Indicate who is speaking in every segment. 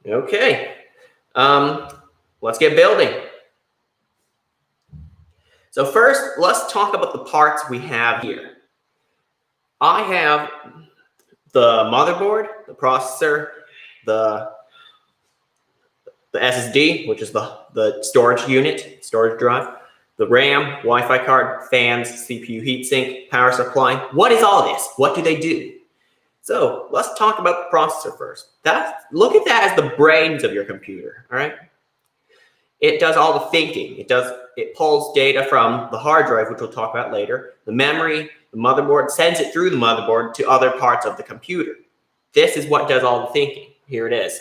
Speaker 1: Okay, let's get building. So first, let's talk about the parts we have here. I have the motherboard, the processor, the SSD, which is the storage unit, storage drive, the RAM, Wi-Fi card, fans, CPU heatsink, power supply. What is all this? What do they do? So let's talk about the processor first. Look at that as the brains of your computer, all right? It does all the thinking. It pulls data from the hard drive, which we'll talk about later, the memory, the motherboard, sends it through the motherboard to other parts of the computer. This is what does all the thinking. Here it is.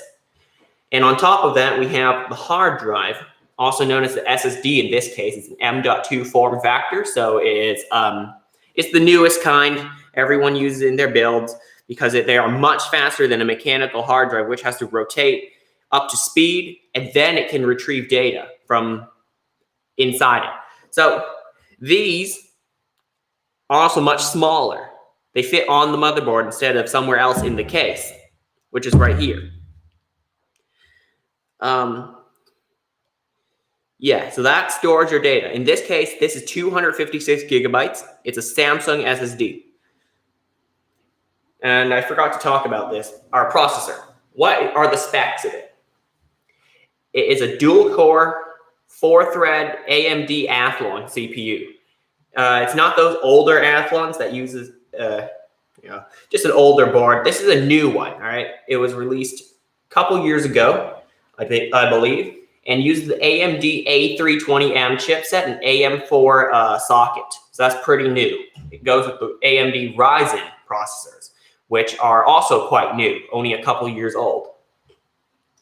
Speaker 1: And on top of that, we have the hard drive, also known as the SSD in this case. It's an M.2 form factor, so it's the newest kind. Everyone uses it in their builds because they are much faster than a mechanical hard drive, which has to rotate up to speed, and then it can retrieve data from inside it. So these are also much smaller. They fit on the motherboard instead of somewhere else in the case, which is right here. Yeah, so that stores your data. In this case, this is 256 gigabytes. It's a Samsung SSD. And I forgot to talk about this, our processor. What are the specs of it? It is a dual-core, 4-thread AMD Athlon CPU. It's not those older Athlons that uses, just an older board. This is a new one, all right? It was released a couple years ago, I believe, and uses the AMD A320M chipset and AM4 socket. So that's pretty new. It goes with the AMD Ryzen processors, which are also quite new, only a couple years old,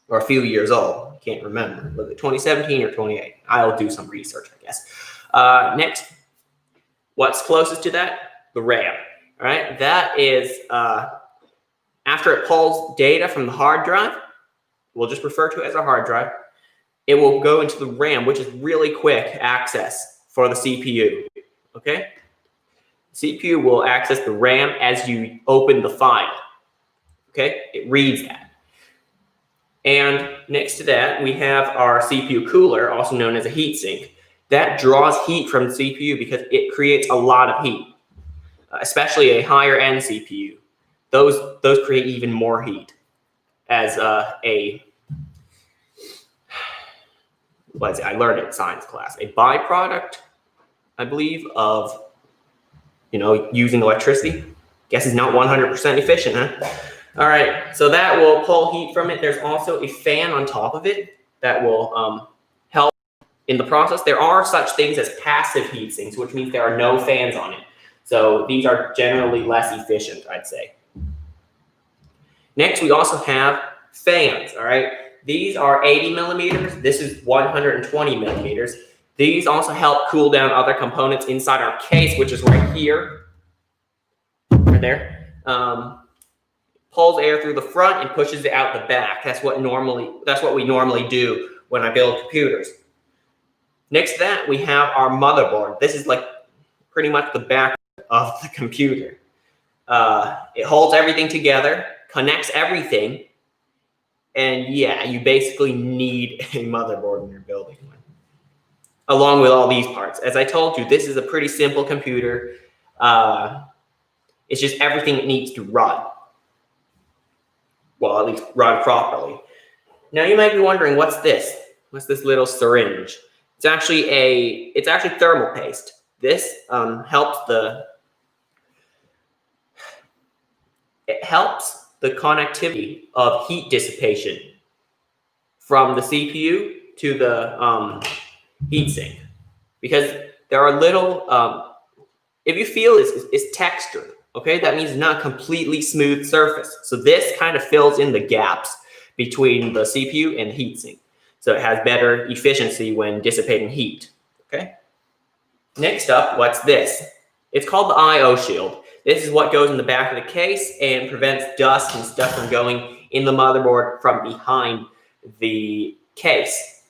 Speaker 1: or a few years old. I can't remember. Was it 2017 or 2018? I'll do some research, I guess. Next, what's closest to that? The RAM. All right, that is after it pulls data from the hard drive. We'll just refer to it as a hard drive. It will go into the RAM, which is really quick access for the CPU. Okay. CPU will access the RAM as you open the file. Okay, it reads that. And next to that, we have our CPU cooler, also known as a heatsink. That draws heat from the CPU because it creates a lot of heat, especially a higher end CPU. Those create even more heat as I learned it in science class, a byproduct, I believe, of using electricity. Guess it's not 100% efficient, huh? All right, so that will pull heat from it. There's also a fan on top of it that will help in the process. There are such things as passive heat sinks, which means there are no fans on it. So these are generally less efficient, I'd say. Next, we also have fans, all right? These are 80 millimeters. This is 120 millimeters. These also help cool down other components inside our case, which is right here, right there. Pulls air through the front and pushes it out the back. That's what we normally do when I build computers. Next to that, we have our motherboard. This is like pretty much the back of the computer. It holds everything together, connects everything, and yeah, you basically need a motherboard when you're building one, along with all these parts. As I told you, this is a pretty simple computer. It's just everything it needs to run. Well, at least run properly. Now you might be wondering, what's this? What's this little syringe? It's actually thermal paste. This helps the connectivity of heat dissipation from the CPU to the heatsink, because there are little, if you feel it's textured, okay, that means it's not a completely smooth surface. So this kind of fills in the gaps between the CPU and the heatsink. So it has better efficiency when dissipating heat, okay? Next up, what's this? It's called the I/O shield. This is what goes in the back of the case and prevents dust and stuff from going in the motherboard from behind the case.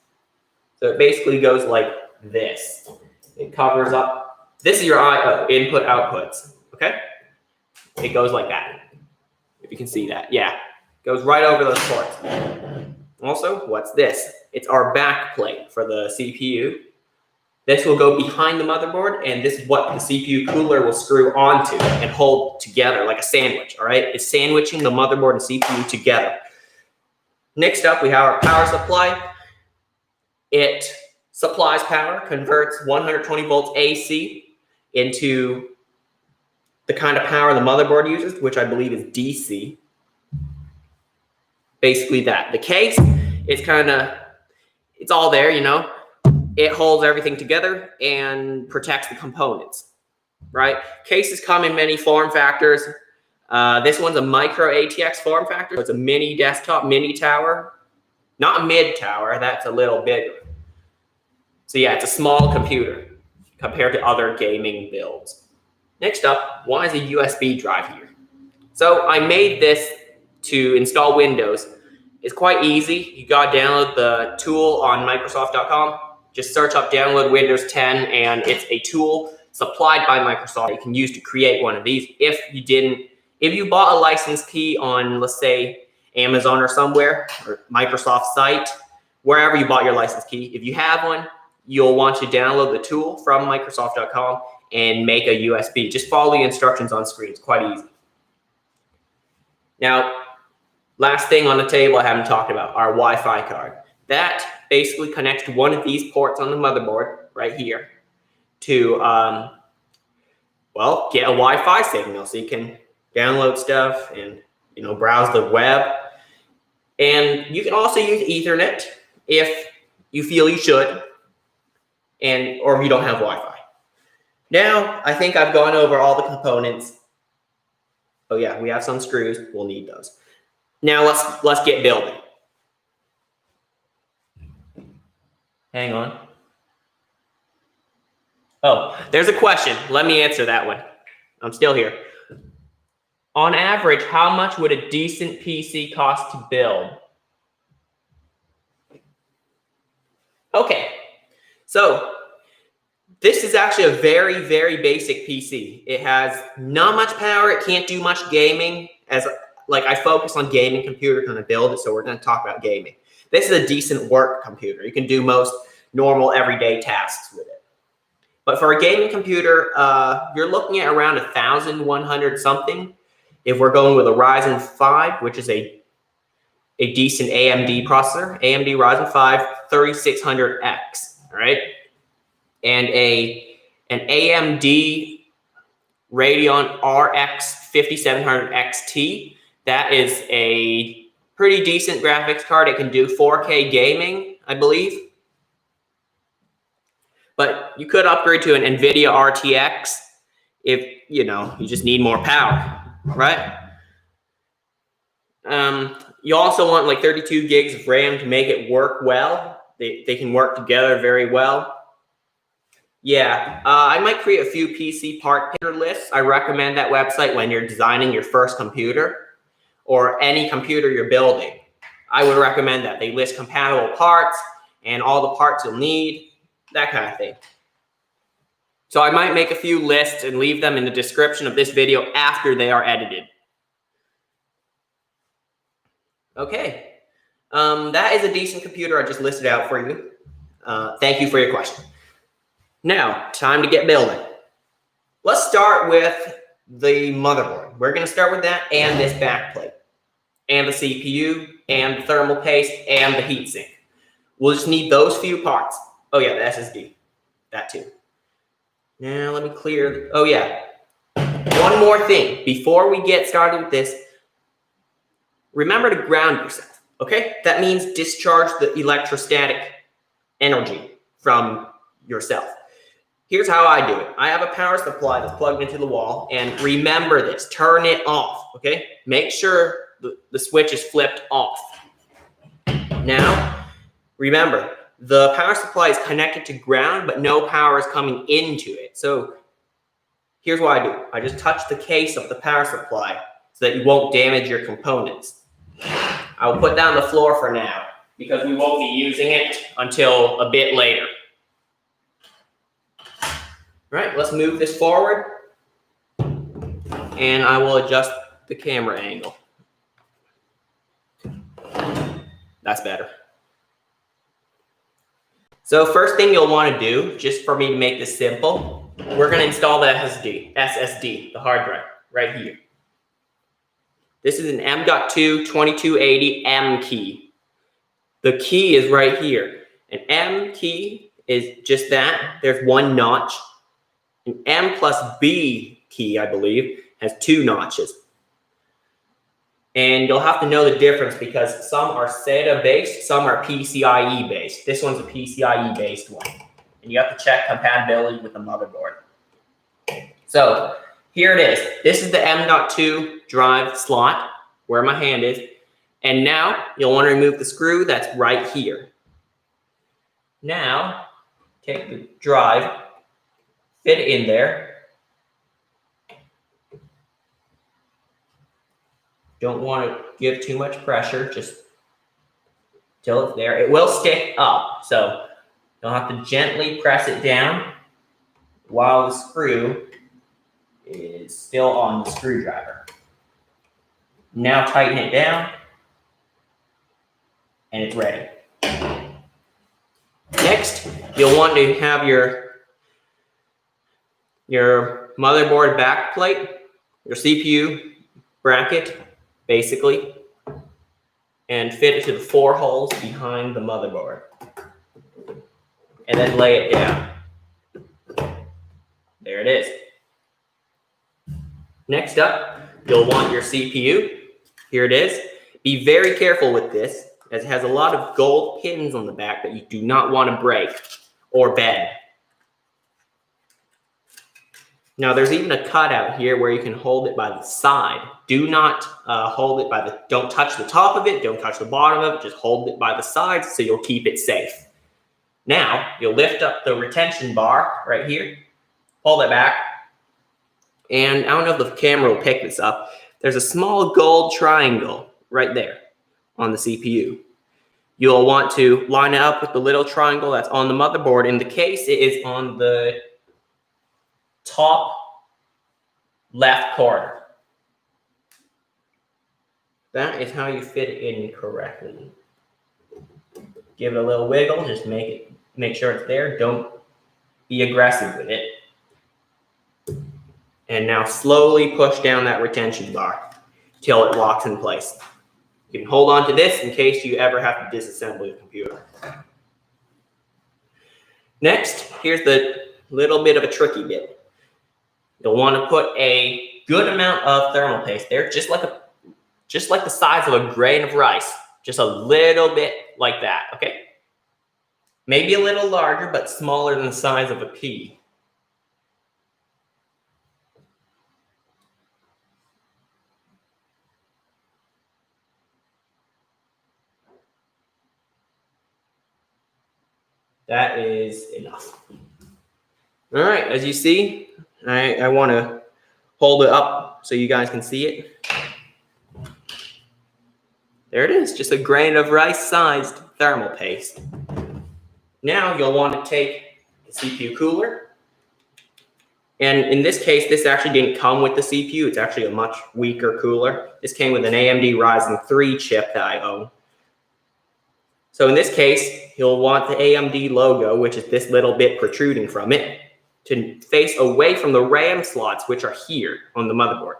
Speaker 1: So it basically goes like this. It covers up. This is your I/O, input outputs, okay? It goes like that, if you can see that. Yeah, it goes right over those ports. Also, what's this? It's our back plate for the CPU. This will go behind the motherboard, and this is what the CPU cooler will screw onto and hold together like a sandwich, all right? It's sandwiching the motherboard and CPU together. Next up, we have our power supply. It supplies power, converts 120 volts AC into the kind of power the motherboard uses, which I believe is DC. Basically that. The case is it's all there, you know. It holds everything together and protects the components, right? Cases come in many form factors. This one's a micro ATX form factor. So it's a mini desktop, mini tower, not mid tower. That's a little bigger. So yeah, it's a small computer compared to other gaming builds. Next up, why is a USB drive here? So I made this to install Windows. It's quite easy. You gotta download the tool on Microsoft.com. Just search up download Windows 10, and it's a tool supplied by Microsoft that you can use to create one of these. If you bought a license key on, let's say, Amazon or somewhere, or Microsoft site, wherever you bought your license key, if you have one, you'll want to download the tool from Microsoft.com and make a USB. Just follow the instructions on screen. It's quite easy. Now, last thing on the table I haven't talked about, our Wi-Fi card. That basically connects to one of these ports on the motherboard right here to, well, get a Wi-Fi signal so you can download stuff and, you know, browse the web. And you can also use Ethernet if you feel you should, or if you don't have Wi-Fi. Now, I think I've gone over all the components. Oh yeah, we have some screws. We'll need those. Now let's get building. Hang on. Oh, there's a question. Let me answer that one. I'm still here. On average, how much would a decent PC cost to build? Okay, so this is actually a very, very basic PC. It has not much power. It can't do much gaming. I focus on gaming computer kind of build it, so we're going to talk about gaming. This is a decent work computer. You can do most normal everyday tasks with it. But for a gaming computer, you're looking at around 1,100 something. If we're going with a Ryzen 5, which is a decent AMD processor, AMD Ryzen 5 3600X, all right? And an AMD Radeon RX 5700 XT, that is a pretty decent graphics card. It can do 4K gaming, I believe. But you could upgrade to an NVIDIA RTX if, you know, you just need more power, right? You also want like 32 gigs of RAM to make it work well. They can work together very well. Yeah, I might create a few PC part picker lists. I recommend that website when you're designing your first computer or any computer you're building. I would recommend that. They list compatible parts and all the parts you'll need, that kind of thing. So I might make a few lists and leave them in the description of this video after they are edited. Okay, that is a decent computer I just listed out for you. Thank you for your question. Now, time to get building. Let's start with the motherboard. We're going to start with that and this back plate, and the CPU, and the thermal paste, and the heatsink. We'll just need those few parts. Oh yeah, the SSD, that too. Now let me clear, oh yeah. One more thing, before we get started with this, remember to ground yourself, okay? That means discharge the electrostatic energy from yourself. Here's how I do it. I have a power supply that's plugged into the wall, and remember this, turn it off, okay? Make sure the switch is flipped off. Now, remember, the power supply is connected to ground, but no power is coming into it. So here's what I do. I just touch the case of the power supply so that you won't damage your components. I'll put that on the floor for now because we won't be using it until a bit later. All right, let's move this forward, and I will adjust the camera angle. That's better. So first thing you'll want to do, just for me to make this simple, we're going to install the SSD, the hard drive, right here. This is an M.2 2280 M key. The key is right here. An M key is just that. There's one notch. An M plus B key, I believe, has 2 notches. And you'll have to know the difference because some are SATA based, some are PCIe based. This one's a PCIe based one. And you have to check compatibility with the motherboard. So here it is. This is the M.2 drive slot where my hand is. And now you'll want to remove the screw that's right here. Now take the drive, fit it in there. Don't want to give too much pressure, just till it's there. It will stick up, so you'll have to gently press it down while the screw is still on the screwdriver. Now tighten it down, and it's ready. Next, you'll want to have your motherboard back plate, your CPU bracket, basically, and fit it to the 4 holes behind the motherboard. And then lay it down. There it is. Next up, you'll want your CPU. Here it is. Be very careful with this, as it has a lot of gold pins on the back that you do not want to break or bend. Now there's even a cutout here where you can hold it by the side. Do not hold it by the, don't touch the top of it, don't touch the bottom of it, just hold it by the sides so you'll keep it safe. Now you'll lift up the retention bar right here, hold it back, and I don't know if the camera will pick this up. There's a small gold triangle right there on the CPU. You'll want to line it up with the little triangle that's on the motherboard. In the case, it is on the top left corner. That is how you fit it in correctly. Give it a little wiggle, just make sure it's there. Don't be aggressive with it. And now slowly push down that retention bar till it locks in place. You can hold on to this in case you ever have to disassemble your computer. Next, here's the little bit of a tricky bit. You'll want to put a good amount of thermal paste there, just like the size of a grain of rice, just a little bit like that, okay? Maybe a little larger, but smaller than the size of a pea. That is enough. All right, as you see, I want to hold it up so you guys can see it. There it is, just a grain of rice-sized thermal paste. Now you'll want to take the CPU cooler. And in this case, this actually didn't come with the CPU. It's actually a much weaker cooler. This came with an AMD Ryzen 3 chip that I own. So in this case, you'll want the AMD logo, which is this little bit protruding from it, to face away from the RAM slots, which are here on the motherboard,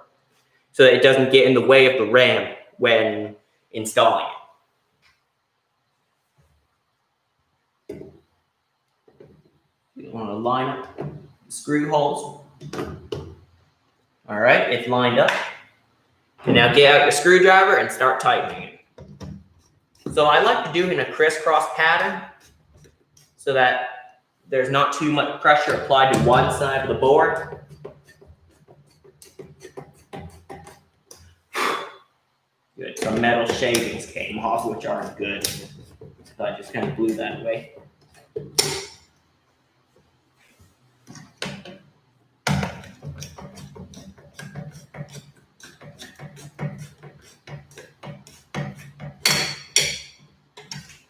Speaker 1: so that it doesn't get in the way of the RAM when installing it. You want to line up the screw holes. All right, it's lined up. And now get out your screwdriver and start tightening it. So I like to do it in a crisscross pattern so that there's not too much pressure applied to one side of the board. Good. Some metal shavings came off, which aren't good. So I just kind of blew that away.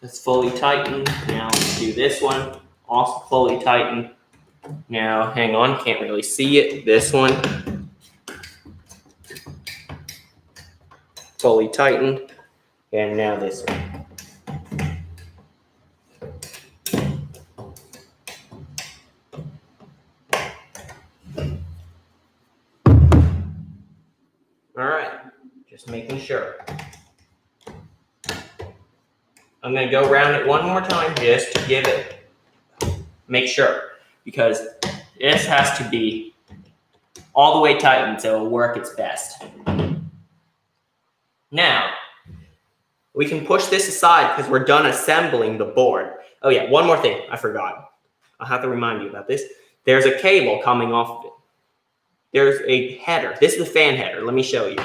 Speaker 1: It's fully tightened. Now let's do this one. Also fully tightened. Now, hang on, can't really see it. This one. Fully tightened. And now this one. Just making sure. I'm going to go around it one more time just to give it, make sure, because this has to be all the way tightened so it'll work its best. Now, we can push this aside because we're done assembling the board. Oh yeah, one more thing I forgot. I'll have to remind you about this. There's a cable coming off of it. There's a header. This is the fan header. Let me show you.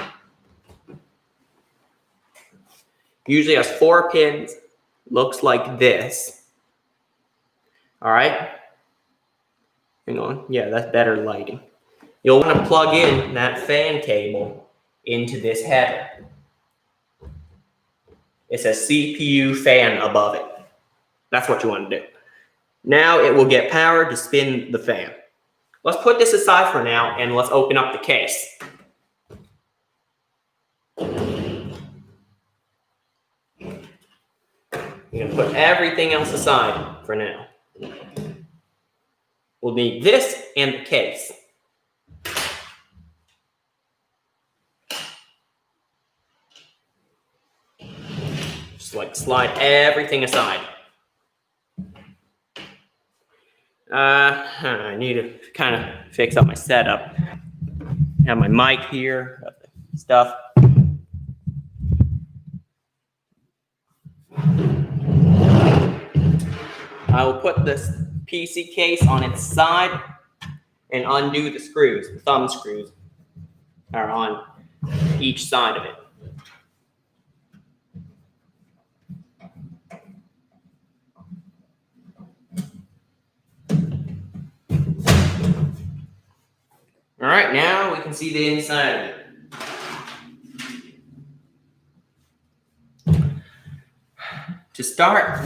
Speaker 1: Usually has 4 pins. Looks like this. All right. Hang on. Yeah, that's better lighting. You'll want to plug in that fan cable into this header. It says CPU fan above it. That's what you want to do. Now it will get power to spin the fan. Let's put this aside for now and let's open up the case. You're going to put everything else aside for now. We'll need this and the case. Just like slide everything aside. I need to kind of fix up my setup. Have my mic here, stuff. I will put this PC case on its side and undo the screws. The thumb screws are on each side of it. All right, now we can see the inside of it. To start,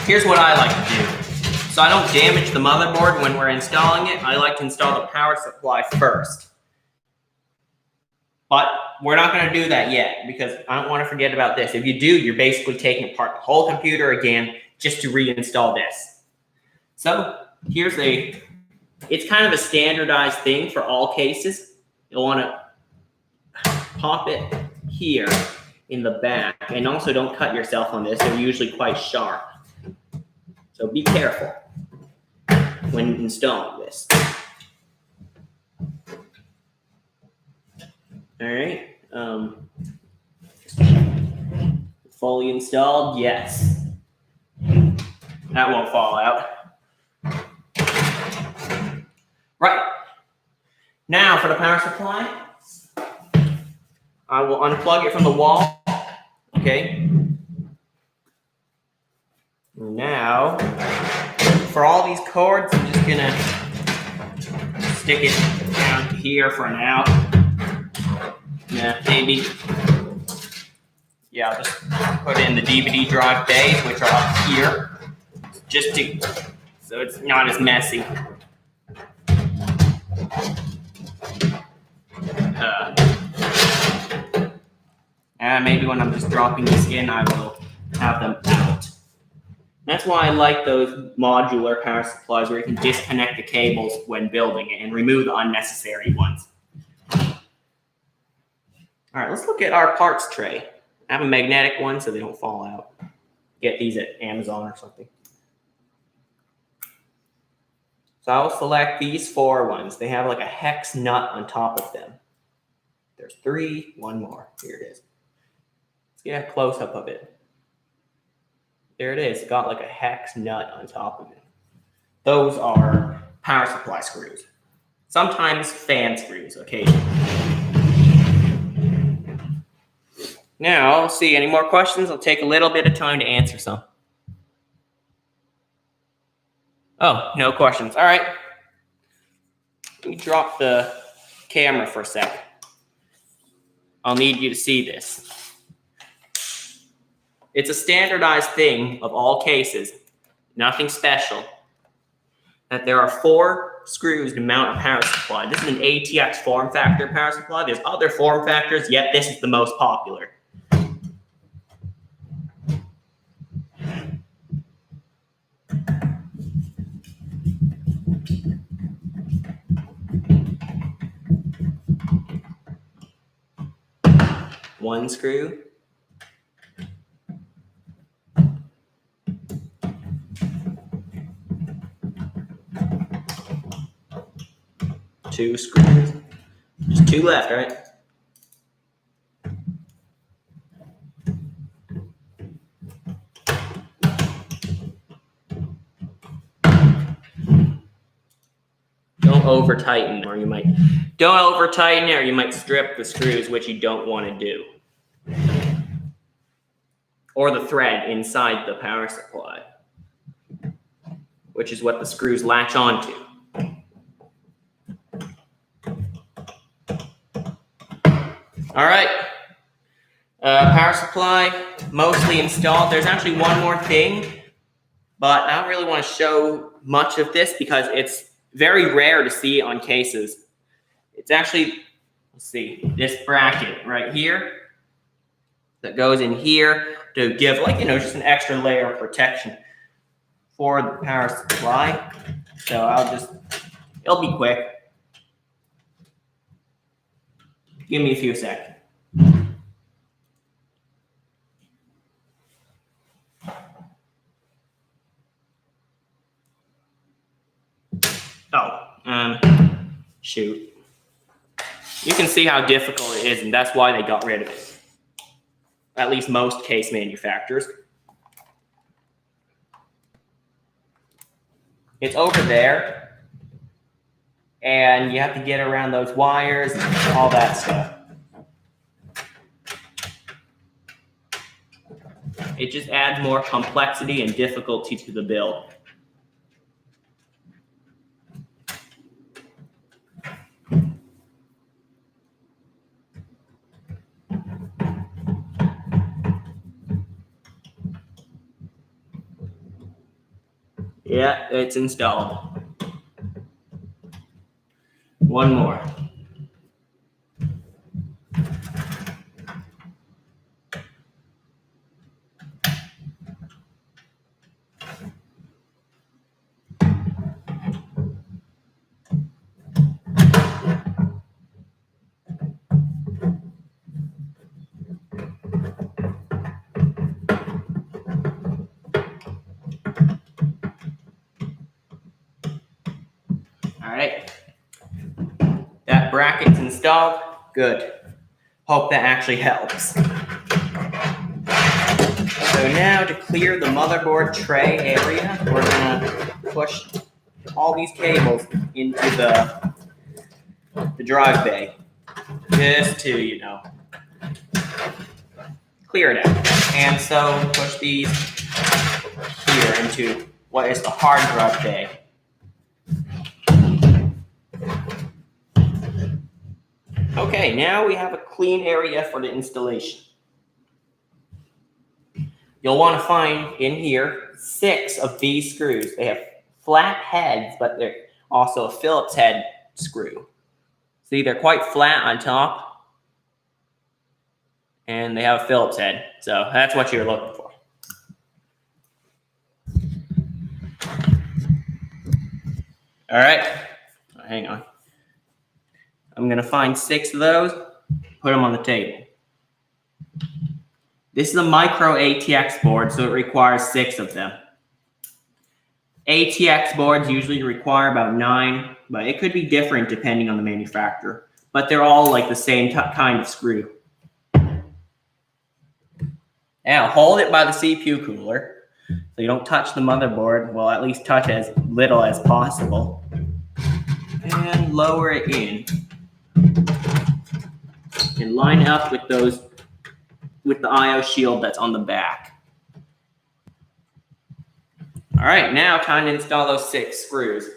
Speaker 1: here's what I like to do. So I don't damage the motherboard when we're installing it. I like to install the power supply first. But we're not going to do that yet because I don't want to forget about this. If you do, you're basically taking apart the whole computer again just to reinstall this. So here's it's kind of a standardized thing for all cases. You'll want to pop it here in the back, and also don't cut yourself on this. They're usually quite sharp. So be careful when installing this. All right. Fully installed, yes. That won't fall out. Right. Now for the power supply, I will unplug it from the wall. Okay. Now, for all these cords, I'm just gonna stick it down here for now. Yeah, maybe. Yeah, I'll just put in the DVD drive bays, which are up here, so it's not as messy. And maybe when I'm just dropping this in, I will have them out. That's why I like those modular power supplies where you can disconnect the cables when building it and remove the unnecessary ones. All right, let's look at our parts tray. I have a magnetic one so they don't fall out. Get these at Amazon or something. So I'll select these 4 ones. They have like a hex nut on top of them. There's 3, one more. Here it is. Let's get a close-up of it. There it is. It got like a hex nut on top of it. Those are power supply screws. Sometimes fan screws, occasionally. Now, let's see. Any more questions? I'll take a little bit of time to answer some. Oh, no questions. All right. Let me drop the camera for a sec. I'll need you to see this. It's a standardized thing of all cases, nothing special, that there are 4 screws to mount a power supply. This is an ATX form factor power supply. There's other form factors, yet this is the most popular. One screw. Two screws. Just two left, right? Don't over tighten, or you might strip the screws, which you don't want to do. Or the thread inside the power supply, which is what the screws latch onto. All right, power supply mostly installed. There's actually one more thing, but I don't really want to show much of this because it's very rare to see on cases. It's actually, let's see, this bracket right here that goes in here to give, like, just an extra layer of protection for the power supply. So it'll be quick. Give me a few seconds. Shoot. You can see how difficult it is, and that's why they got rid of it. At least most case manufacturers. It's over there, and you have to get around those wires and all that stuff. It just adds more complexity and difficulty to the build. Yeah, it's installed. One more. All right, that bracket's installed. Good. Hope that actually helps. So now to clear the motherboard tray area, we're gonna push all these cables into the drive bay, just to, clear it out. And so push these here into what is the hard drive bay. Okay, now we have a clean area for the installation. You'll want to find in here 6 of these screws. They have flat heads, but they're also a Phillips head screw. See, they're quite flat on top, and they have a Phillips head. So that's what you're looking for. All right, hang on. I'm going to find 6 of those, put them on the table. This is a micro ATX board, so it requires 6 of them. ATX boards usually require about 9, but it could be different depending on the manufacturer. But they're all like the same kind of screw. Now, hold it by the CPU cooler so you don't touch the motherboard. Well, at least touch as little as possible. And lower it in. And line up with the I/O shield that's on the back. All right, now time to install those 6 screws.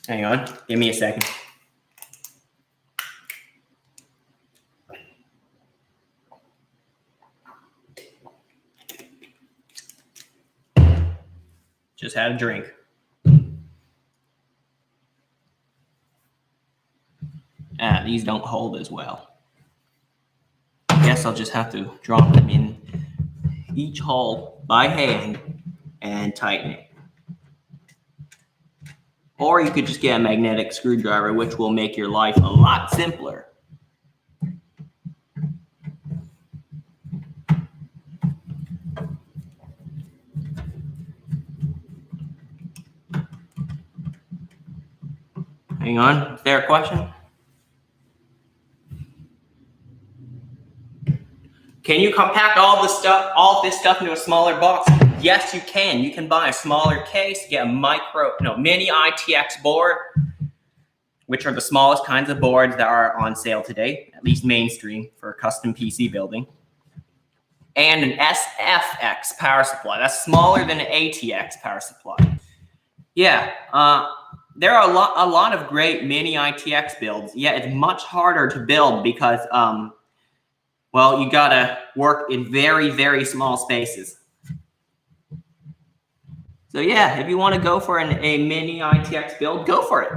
Speaker 1: Hang on, give me a second. Just had a drink. These don't hold as well. I guess I'll just have to drop them in each hole by hand and tighten it. Or you could just get a magnetic screwdriver, which will make your life a lot simpler. Hang on, is there a question? Can you compact all this stuff into a smaller box? Yes, you can. You can buy a smaller case, get a mini ITX board, which are the smallest kinds of boards that are on sale today, at least mainstream for custom PC building. And an SFX power supply. That's smaller than an ATX power supply. Yeah, there are a lot of great mini ITX builds. Yeah, it's much harder to build because, well, you gotta work in very, very small spaces. So yeah, if you want to go for a mini ITX build, go for it.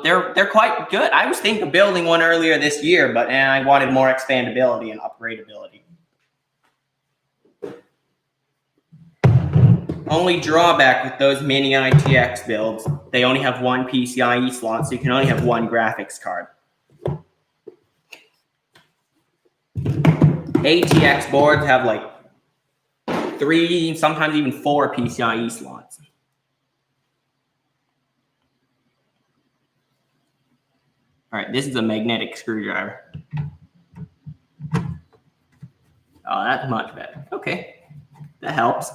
Speaker 1: They're quite good. I was thinking of building one earlier this year, but I wanted more expandability and upgradability. Only drawback with those mini ITX builds, they only have one PCIe slot, so you can only have one graphics card. ATX boards have like 3, sometimes even 4 PCIe slots. All right, this is a magnetic screwdriver. Oh, that's much better. Okay, that helps.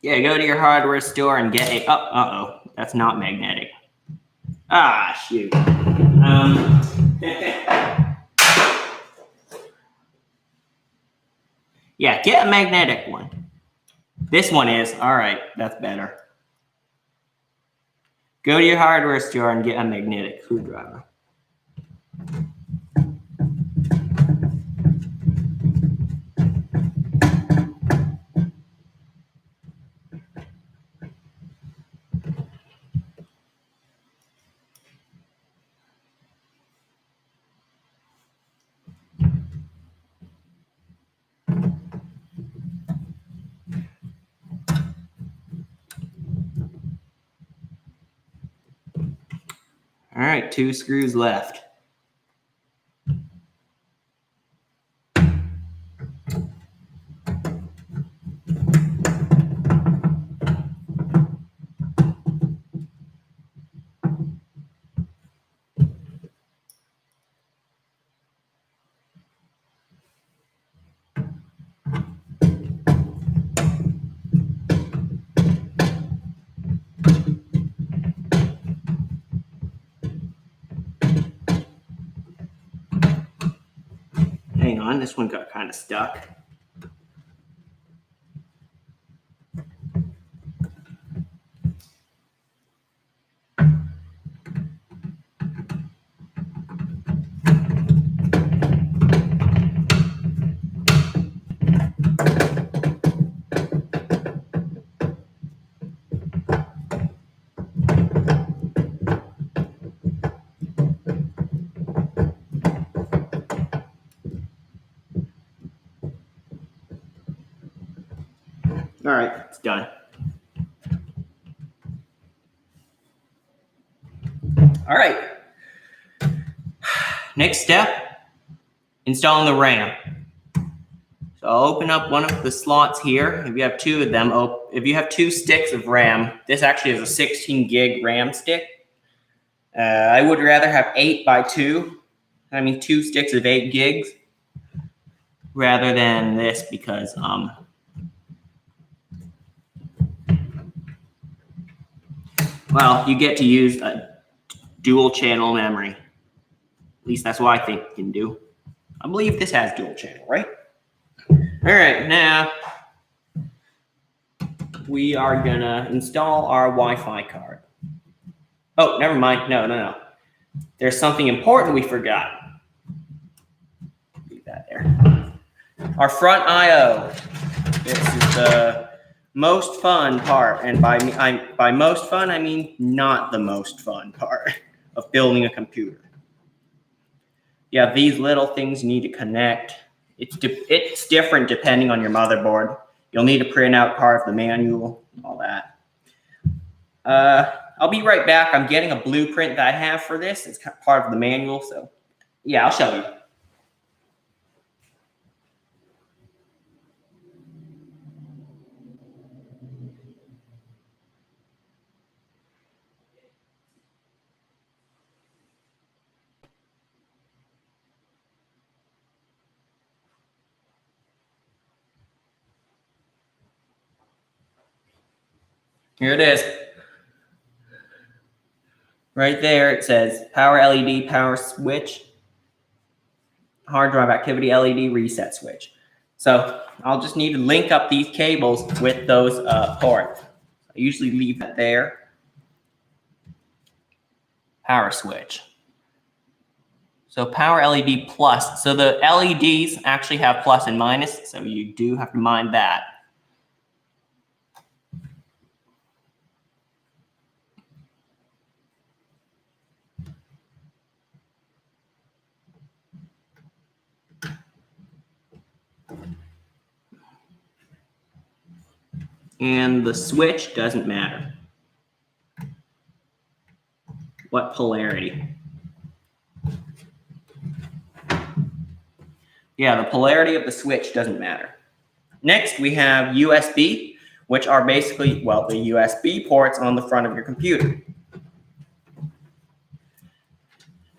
Speaker 1: Yeah, go to your hardware store and get a, uh-oh, that's not magnetic. Ah, shoot. Yeah, get a magnetic one. This one is, all right, that's better. Go to your hardware store and get a magnetic screwdriver. All right, 2 screws left. Hang on, this one got kind of stuck. All right, it's done. All right. Next step, installing the RAM. So I'll open up one of the slots here. If you have 2 of them, if you have 2 sticks of RAM, this actually is a 16 gig RAM stick. I would rather have 8x2. I mean 2 sticks of 8 gigs rather than this because well, you get to use a dual channel memory. At least that's what I think you can do. I believe this has dual channel, right? All right, now we are gonna install our Wi-Fi card. Oh, never mind. No. There's something important we forgot. Leave that there. Our front I/O. This is the most fun part, and by most fun I mean not the most fun part of building a computer. You have these little things you need to connect. It's different depending on your motherboard. You'll need to print out part of the manual, all that. I'll be right back. I'm getting a blueprint that I have for this. It's part of the manual, so yeah, I'll show you. Here it is. Right there, it says power LED, power switch, hard drive activity LED, reset switch. So I'll just need to link up these cables with those ports. I usually leave that there. Power switch. So power LED plus. So the LEDs actually have plus and minus, so you do have to mind that. And the switch doesn't matter. What polarity? Yeah, the polarity of the switch doesn't matter. Next, we have USB, which are basically, well, the USB ports on the front of your computer.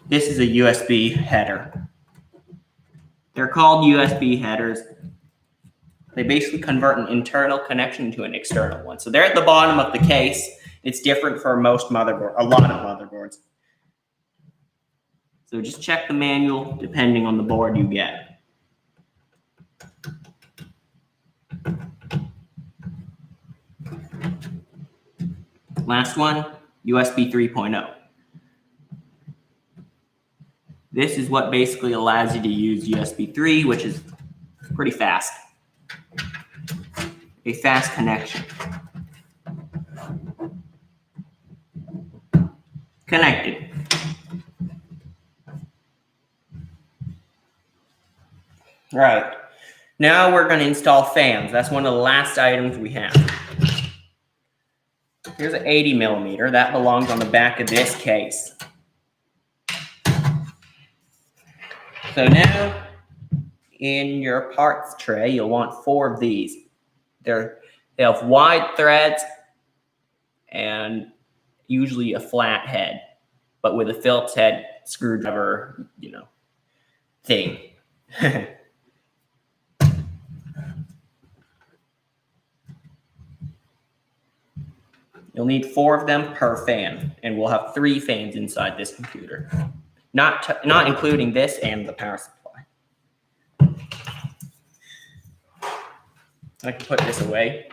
Speaker 1: This is a USB header. They're called USB headers. They basically convert an internal connection to an external one. So they're at the bottom of the case. It's different for most motherboards, a lot of motherboards. So just check the manual depending on the board you get. Last one, USB 3.0. This is what basically allows you to use USB 3, which is pretty fast. A fast connection. Connected. All right. Now we're going to install fans. That's one of the last items we have. Here's an 80 millimeter. That belongs on the back of this case. So now, in your parts tray, you'll want 4 of these. They have wide threads and usually a flat head, but with a Phillips head screwdriver, thing. You'll need 4 of them per fan, and we'll have 3 fans inside this computer, not including this and the power supply. I can put this away.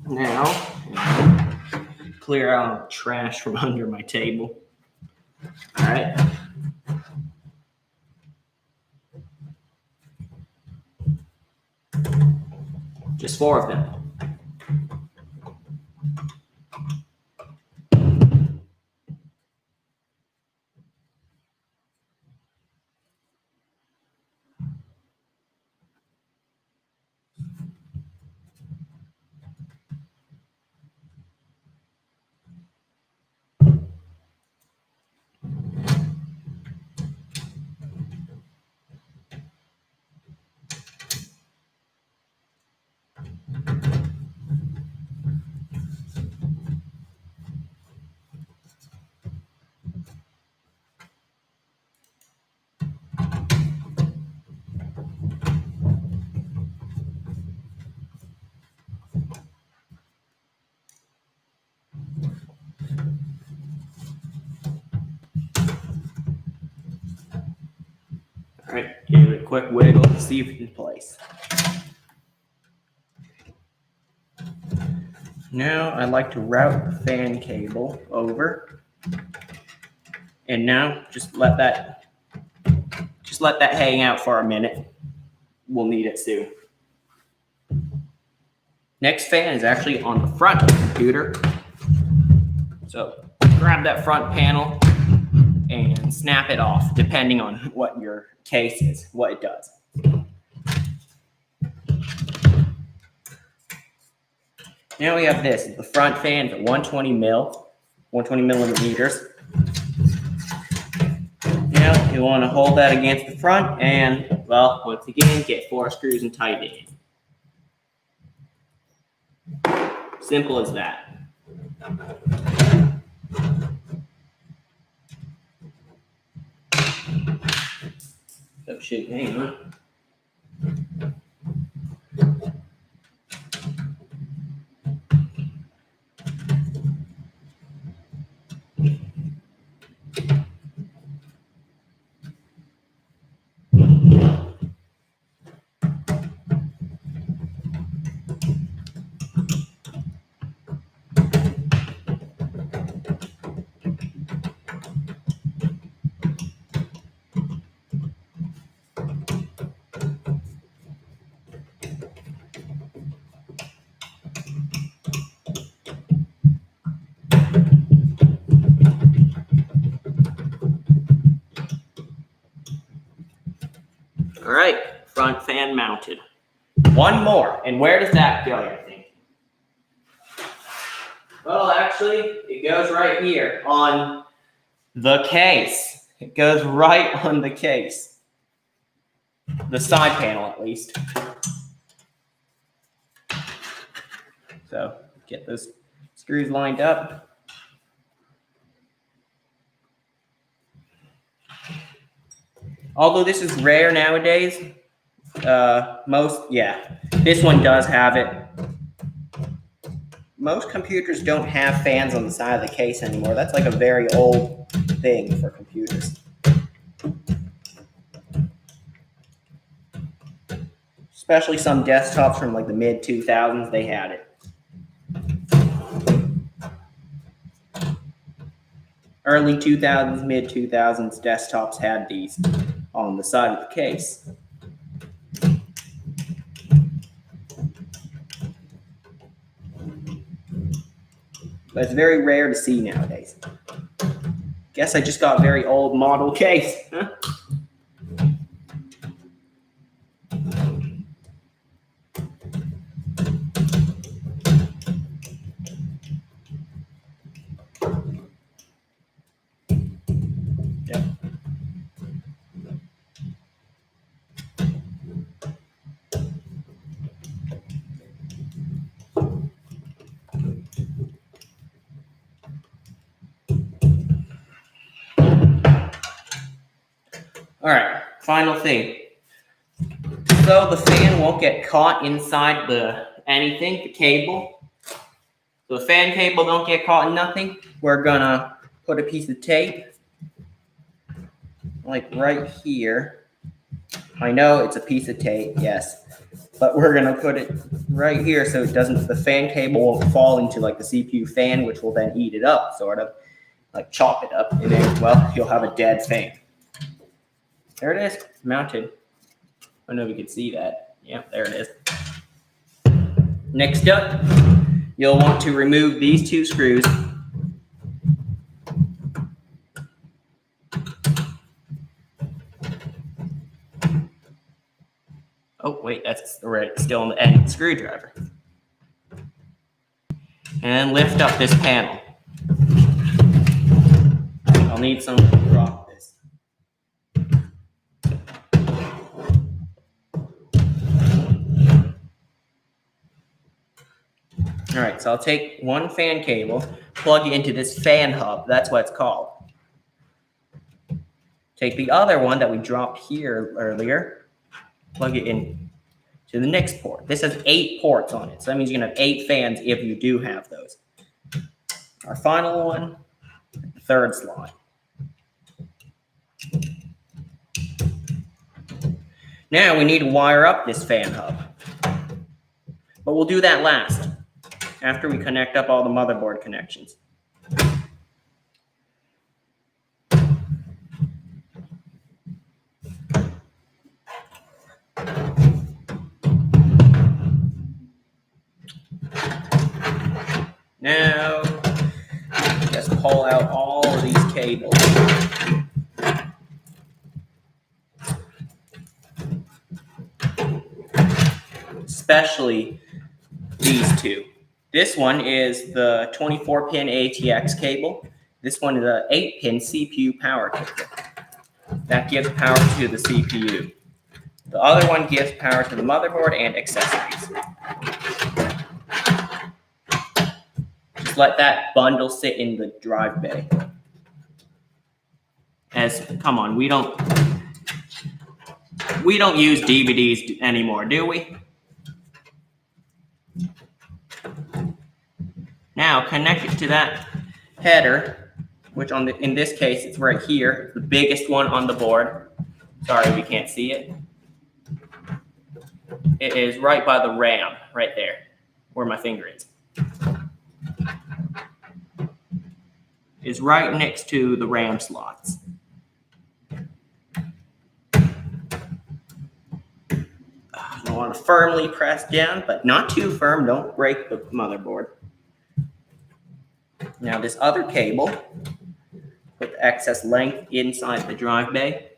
Speaker 1: Now, clear out trash from under my table. All right. Just 4 of them. All right, give it a quick wiggle to see if it's in place. Now I'd like to route the fan cable over. And now just let that hang out for a minute. We'll need it soon. Next fan is actually on the front of the computer. So grab that front panel, and snap it off, depending on what your case is, what it does. Now we have this, the front fan at 120 millimeters. Now you want to hold that against the front and, well, once again, get 4 screws and tighten it in. Simple as that. Oh shit, hang on. All right, front fan mounted. One more, and where does that go, you think? Well, actually, it goes right here on the case. It goes right on the case. The side panel, at least. So, get those screws lined up. Although this is rare nowadays, this one does have it. Most computers don't have fans on the side of the case anymore. That's like a very old thing for computers. Especially some desktops from like the mid-2000s, they had it. Early 2000s, mid-2000s desktops had these on the side of the case. But it's very rare to see nowadays. Guess I just got a very old model case. Huh? Yep. All right, final thing. So the fan won't get caught inside the cable. So the fan cable don't get caught in nothing. We're gonna put a piece of tape, like right here. I know it's a piece of tape, yes, but we're gonna put it right here so it doesn't. The fan cable won't fall into like the CPU fan, which will then eat it up, sort of like chop it up, and then, well, you'll have a dead fan. There it is, mounted. I don't know if you can see that. Yep, there it is. Next up, you'll want to remove these 2 screws. Oh, wait, that's still on the end screwdriver. And lift up this panel. I'll need some to drop this. All right, so I'll take one fan cable, plug it into this fan hub. That's what it's called. Take the other one that we dropped here earlier, plug it in to the next port. This has 8 ports on it, so that means you're gonna have 8 fans if you do have those. Our final one, the 3rd slot. Now we need to wire up this fan hub, but we'll do that last, after we connect up all the motherboard connections. Now, just pull out all of these cables. Especially these two. This one is the 24-pin ATX cable. This one is an 8-pin CPU power cable. That gives power to the CPU. The other one gives power to the motherboard and accessories. Just let that bundle sit in the drive bay. Come on, we don't use DVDs anymore, do we? Now connect it to that header, which in this case it's right here, the biggest one on the board. Sorry, we can't see it. It is right by the RAM, right there, where my finger is. It's right next to the RAM slots. I want to firmly press down, but not too firm. Don't break the motherboard. Now this other cable, put the excess length inside the drive bay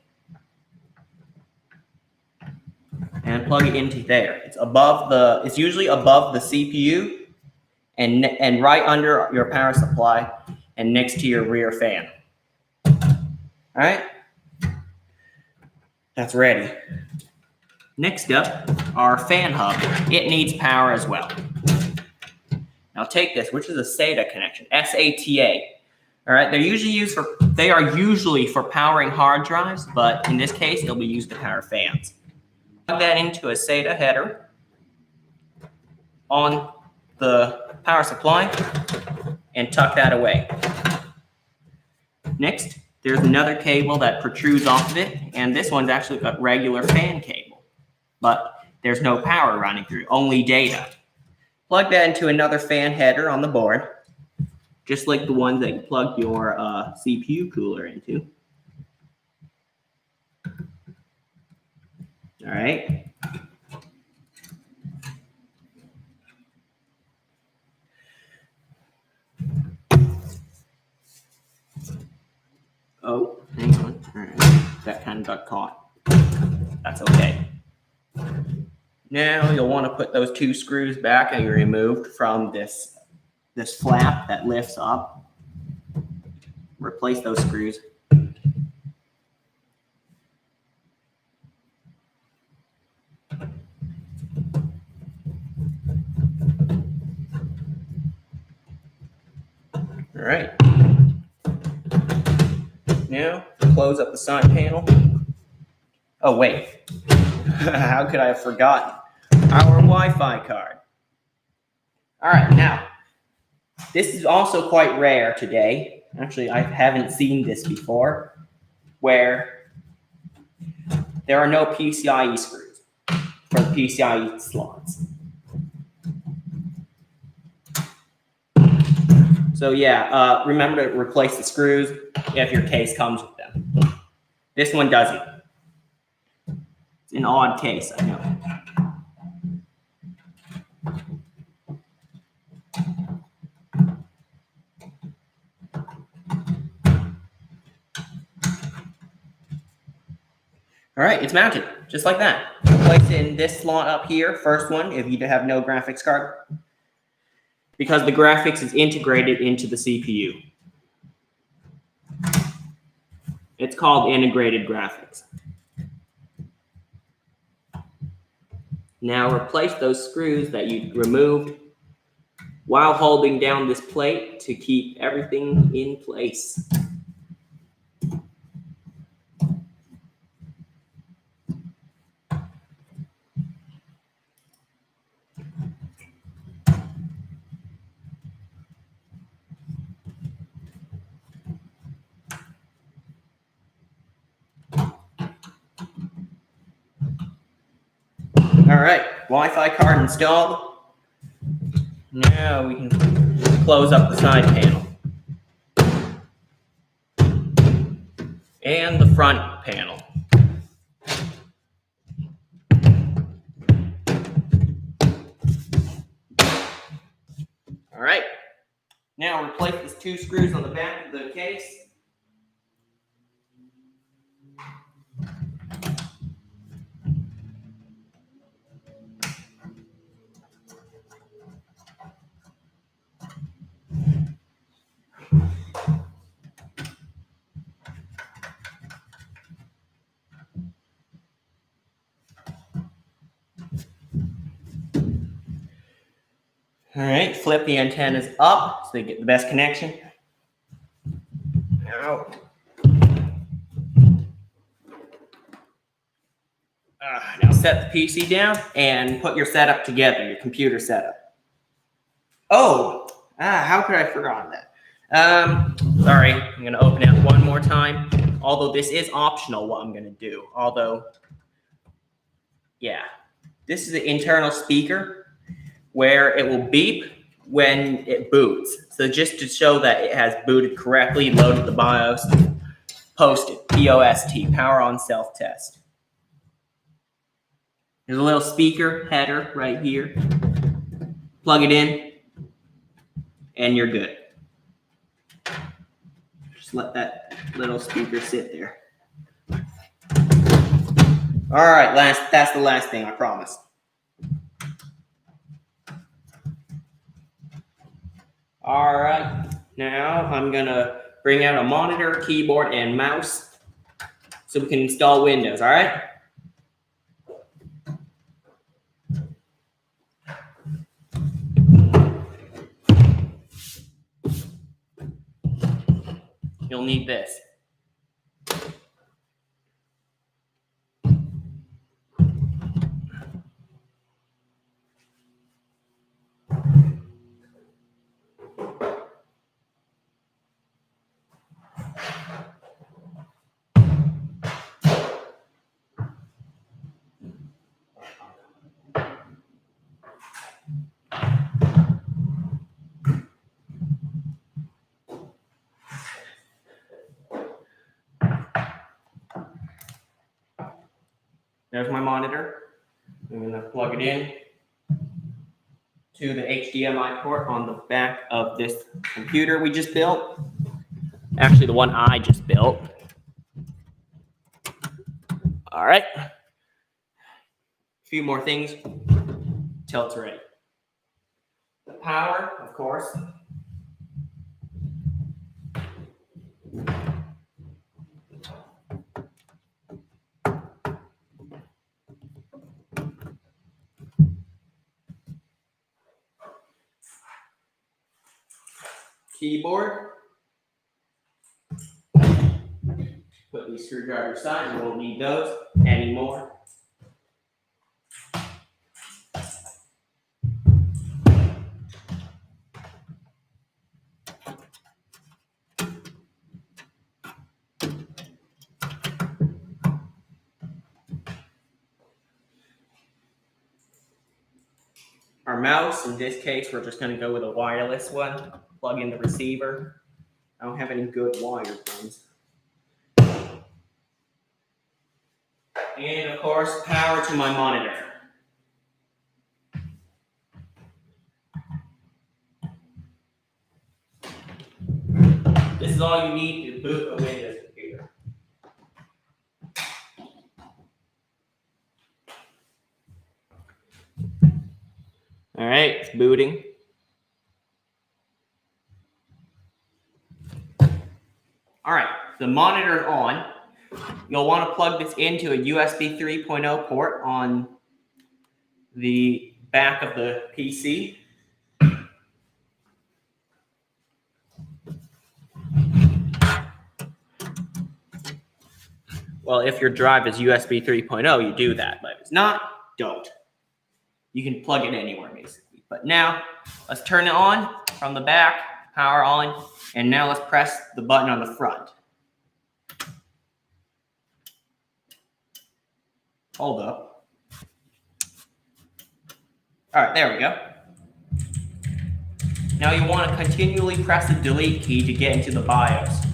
Speaker 1: and plug it into there. It's usually above the CPU and right under your power supply and next to your rear fan. All right, that's ready. Next up, our fan hub. It needs power as well. Now take this, which is a SATA connection, SATA. All right, they are usually for powering hard drives, but in this case, it'll be used to power fans. Plug that into a SATA header on the power supply and tuck that away. Next, there's another cable that protrudes off of it, and this one's actually a regular fan cable, but there's no power running through, only data. Plug that into another fan header on the board, just like the ones that you plugged your CPU cooler into. All right. Oh, hang on. All right. That kind of got caught. That's okay. Now you'll want to put those two screws back that you removed from this flap that lifts up. Replace those screws. All right. Now close up the side panel. Oh wait, how could I have forgotten our Wi-Fi card? All right, now this is also quite rare today. Actually, I haven't seen this before, where there are no PCIe screws for the PCIe slots. So yeah, remember to replace the screws if your case comes with them. This one doesn't. It's an odd case, I know. All right, it's mounted, just like that. Place it in this slot up here, first one, if you have no graphics card, because the graphics is integrated into the CPU. It's called integrated graphics. Now replace those screws that you removed while holding down this plate to keep everything in place. All right, Wi-Fi card installed. Now we can close up the side panel and the front panel. All right, Now replace these 2 screws on the back of the case. All right, flip the antennas up so they get the best connection. Out. Now set the PC down and put your setup together, your computer setup. Oh, how could I have forgotten that? Sorry, I'm going to open it one more time. Although this is optional what I'm going to do. Although, yeah, this is the internal speaker where it will beep when it boots. So just to show that it has booted correctly, loaded the BIOS, posted, POST, power on self-test. There's a little speaker header right here. Plug it in, and you're good. Just let that little speaker sit there. All right, that's the last thing, I promise. All right, now I'm gonna bring out a monitor, keyboard, and mouse so we can install Windows, all right? You'll need this. There's my monitor. I'm going to plug it in to the HDMI port on the back of this computer we just built. Actually, the one I just built. All right. A few more things till it's ready. The power, of course. Keyboard. Put these screwdrivers aside, we won't need those anymore. Our mouse, in this case, we're just going to go with a wireless one. Plug in the receiver. I don't have any good wired ones. And of course, power to my monitor. This is all you need to boot a Windows computer. All right, it's booting. All right, the monitor is on. You'll want to plug this into a USB 3.0 port on the back of the PC. Well, if your drive is USB 3.0, you do that, but if it's not, don't. You can plug it anywhere, basically. But now, let's turn it on from the back, power on, and now let's press the button on the front. Hold up. All right, there we go. Now you want to continually press the delete key to get into the BIOS.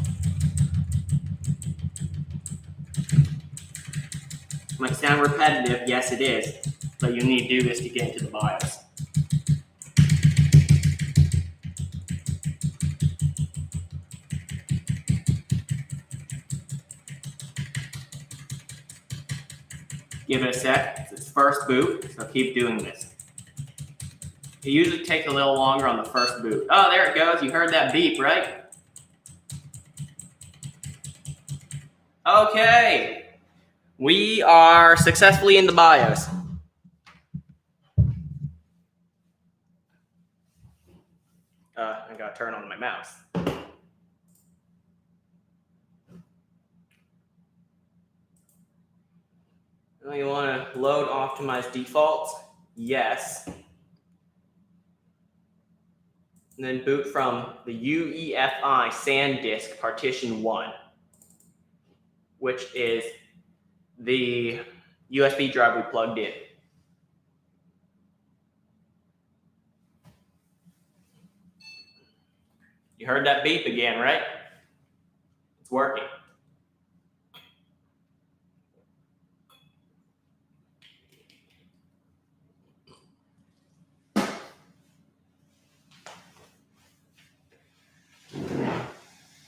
Speaker 1: Might sound repetitive, yes it is, but you need to do this to get into the BIOS. Give it a sec. It's its first boot, so keep doing this. It usually takes a little longer on the first boot. Oh, there it goes. You heard that beep, right? Okay. We are successfully in the BIOS. I gotta turn on my mouse. You want to load optimize defaults? Yes. And then boot from the UEFI SanDisk partition 1, which is the USB drive we plugged in. You heard that beep again, right? It's working.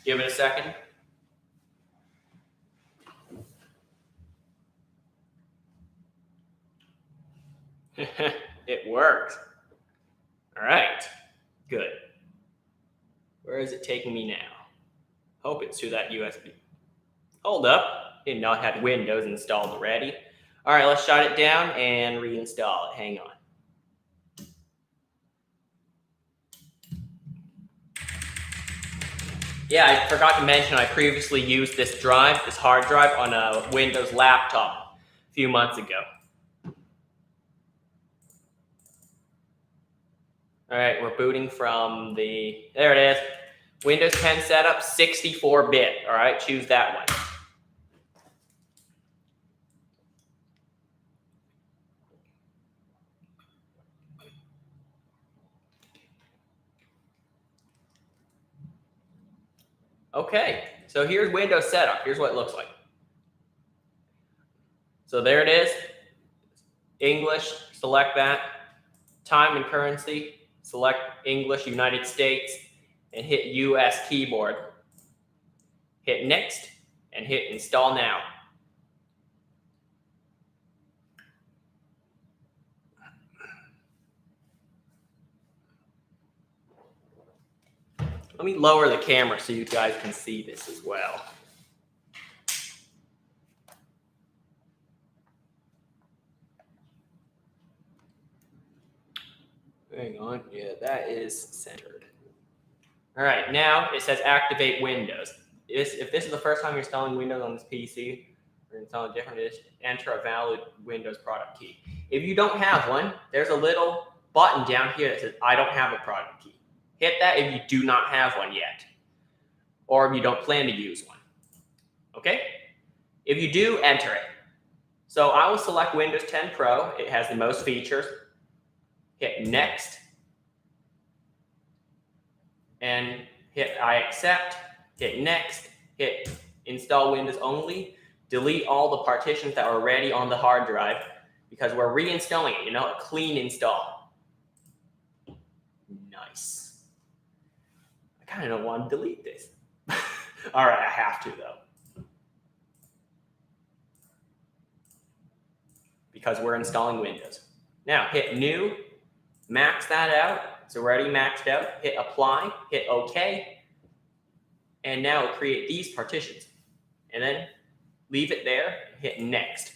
Speaker 1: Give it a second. It worked. All right, good. Where is it taking me now? Hope it's to that USB. Hold up, didn't know I had Windows installed already. All right, let's shut it down and reinstall it. Hang on. Yeah, I forgot to mention I previously used this drive, this hard drive, on a Windows laptop a few months ago. All right, we're booting from the, there it is, Windows 10 setup, 64-bit. All right, choose that one. Okay, so here's Windows setup. Here's what it looks like. So there it is. English, select that. Time and currency, select English, United States, and hit US keyboard. Hit next and hit install now. Let me lower the camera so you guys can see this as well. Hang on, yeah, that is centered. All right, now it says activate Windows. If this is the first time you're installing Windows on this PC, or installing different, enter a valid Windows product key. If you don't have one, there's a little button down here that says I don't have a product key. Hit that if you do not have one yet, or if you don't plan to use one. Okay? If you do, enter it. So I will select Windows 10 Pro. It has the most features. Hit next. And hit I accept. Hit next. Hit install Windows only. Delete all the partitions that are already on the hard drive because we're reinstalling it, a clean install. Nice. I kind of don't want to delete this. All right, I have to though. Because we're installing Windows. Now hit new, max that out. It's already maxed out. Hit apply, hit OK. And now it'll create these partitions. And then leave it there, hit next.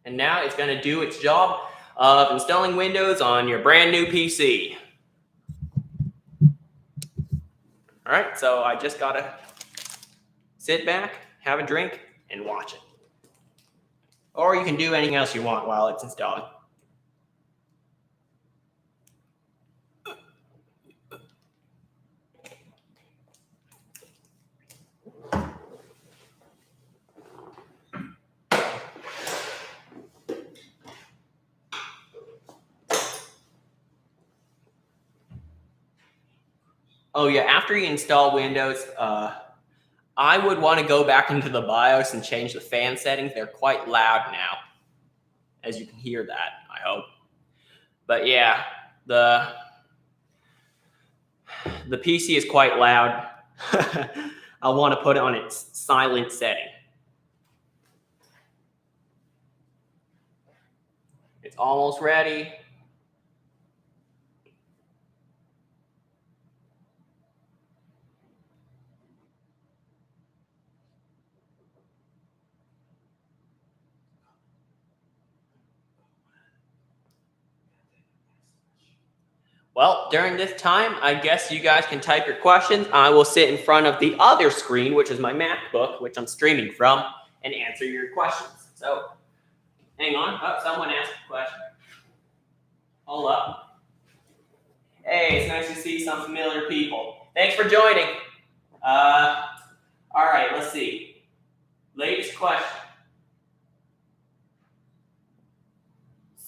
Speaker 1: And now it's going to do its job of installing Windows on your brand new PC. All right, so I just got to sit back, have a drink, and watch it. Or you can do anything else you want while it's installing. Oh yeah, after you install Windows, I would want to go back into the BIOS and change the fan settings. They're quite loud now, as you can hear that, I hope. But yeah, the PC is quite loud. I want to put it on its silent setting. It's almost ready. Well, during this time, I guess you guys can type your questions. I will sit in front of the other screen, which is my MacBook, which I'm streaming from, and answer your questions. So, hang on. Oh, someone asked a question. Hold up. Hey, it's nice to see some familiar people. Thanks for joining. All right, let's see. Latest question.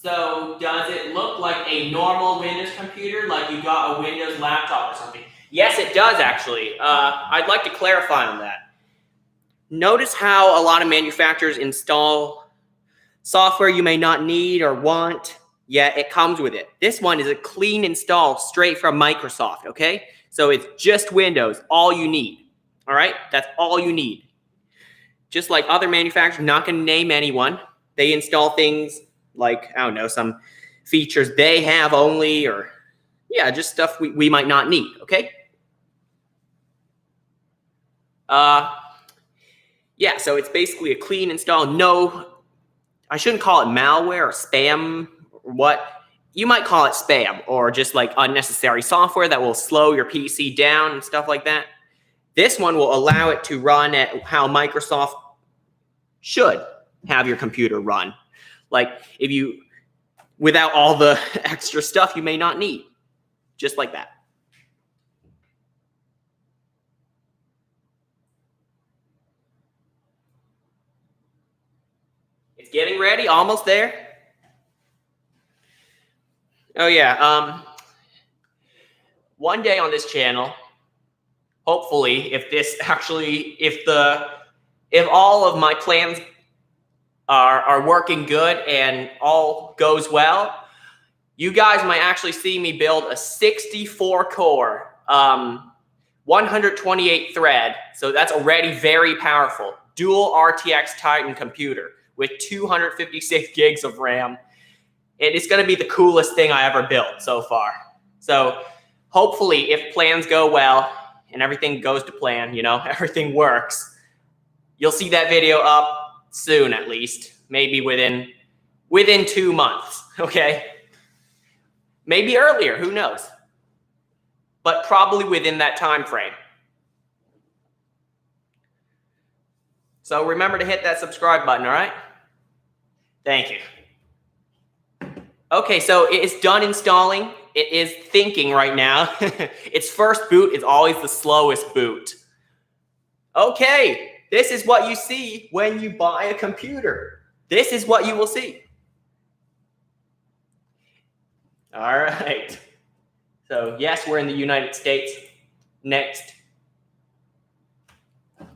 Speaker 1: So, does it look like a normal Windows computer, like you got a Windows laptop or something? Yes, it does, actually. I'd like to clarify on that. Notice how a lot of manufacturers install software you may not need or want, yet it comes with it. This one is a clean install straight from Microsoft, okay? So it's just Windows, all you need, all right? That's all you need. Just like other manufacturers, not going to name anyone, they install things like, I don't know, some features they have only, or yeah, just stuff we might not need, okay? Yeah, so it's basically a clean install. No, I shouldn't call it malware or spam or what. You might call it spam or just like unnecessary software that will slow your PC down and stuff like that. This one will allow it to run at how Microsoft should have your computer run. Like if you, without all the extra stuff you may not need, just like that. It's getting ready, almost there. Oh yeah, one day on this channel, hopefully, if this actually, if all of my plans are working good and all goes well, you guys might actually see me build a 64 core, 128 thread. So that's already very powerful. Dual RTX Titan computer with 256 gigs of RAM. It's going to be the coolest thing I ever built so far. So hopefully, if plans go well and everything goes to plan, you know, everything works, you'll see that video up soon, at least, maybe within 2 months, okay? Maybe earlier, who knows? But probably within that time frame. So remember to hit that subscribe button, all right? Thank you. Okay, so it is done installing. It is thinking right now. Its first boot is always the slowest boot. Okay, this is what you see when you buy a computer. This is what you will see. All right. So yes, we're in the United States. Next.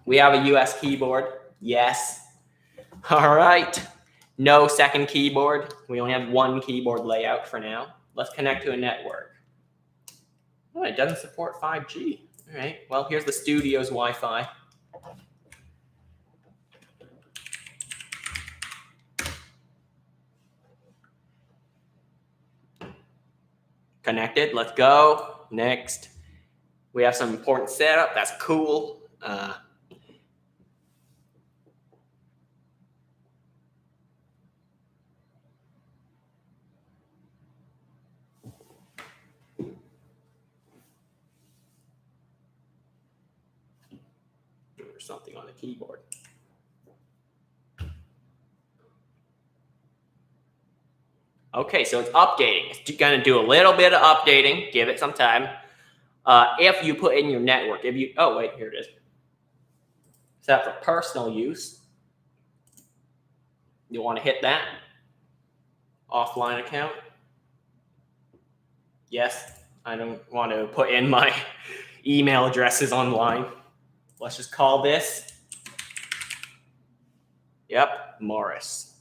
Speaker 1: We have a US keyboard. Yes. All right. No second keyboard. We only have one keyboard layout for now. Let's connect to a network. Oh, it doesn't support 5G. All right. Well, here's the studio's Wi-Fi. Connected. Let's go. Next. We have some important setup. That's cool. Or something on the keyboard. Okay, so it's updating. It's going to do a little bit of updating. Give it some time. If you put in your network, if you, oh wait, here it is. Set for personal use. You want to hit that. Offline account. Yes, I don't want to put in my email addresses online. Let's just call this. Yep, Morris.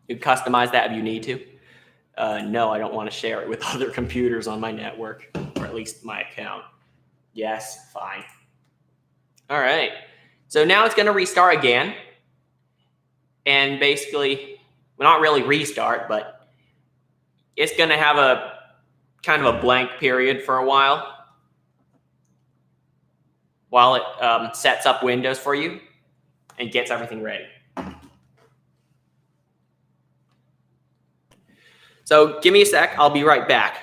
Speaker 1: You customize that if you need to. No, I don't want to share it with other computers on my network, or at least my account. Yes, fine. All right. So now it's going to restart again. And basically, well, not really restart, but it's going to have a kind of a blank period for a while it sets up Windows for you and gets everything ready. So give me a sec. I'll be right back.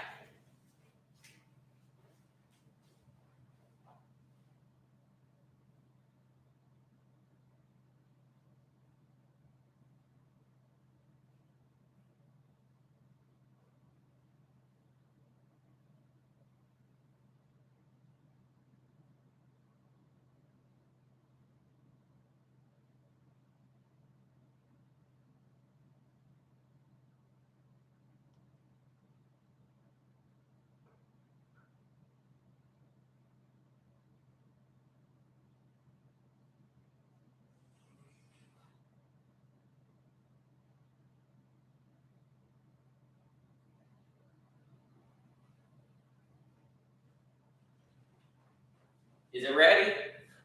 Speaker 1: Is it ready?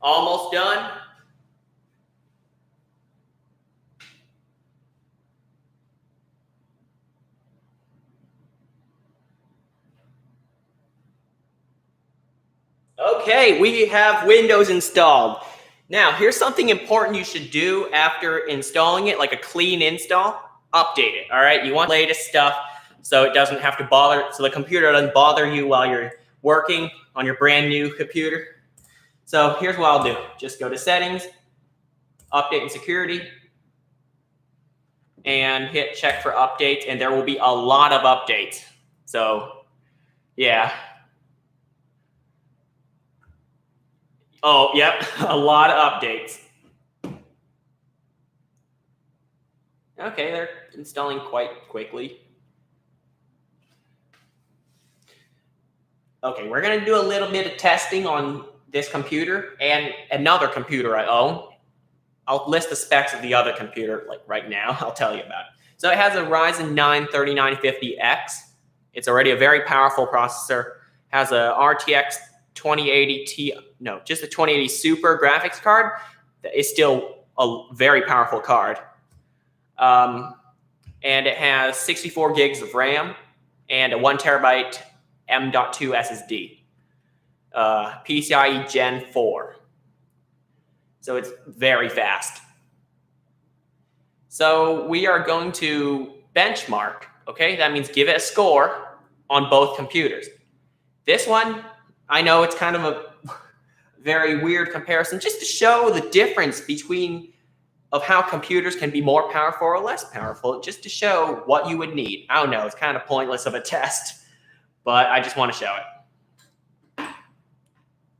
Speaker 1: Almost done? Okay, we have Windows installed. Now, here's something important you should do after installing it, like a clean install. Update it, all right? You want the latest stuff so it doesn't have to bother, so the computer doesn't bother you while you're working on your brand new computer. So here's what I'll do. Just go to Settings, Update and Security, and hit check for updates, and there will be a lot of updates. So, yeah. Oh, yep, a lot of updates. Okay, they're installing quite quickly. Okay, we're going to do a little bit of testing on this computer and another computer I own. I'll list the specs of the other computer like right now. I'll tell you about it. So it has a Ryzen 9 3950X. It's already a very powerful processor. Has a RTX 2080 Ti, no, just a 2080 Super graphics card. That is still a very powerful card. And it has 64 gigs of RAM and a 1 terabyte M.2 SSD. PCIe Gen 4. So it's very fast. So we are going to benchmark, okay? That means give it a score on both computers. This one, I know it's kind of a very weird comparison, just to show the difference between of how computers can be more powerful or less powerful, just to show what you would need. I don't know, it's kind of pointless of a test, but I just want to show it.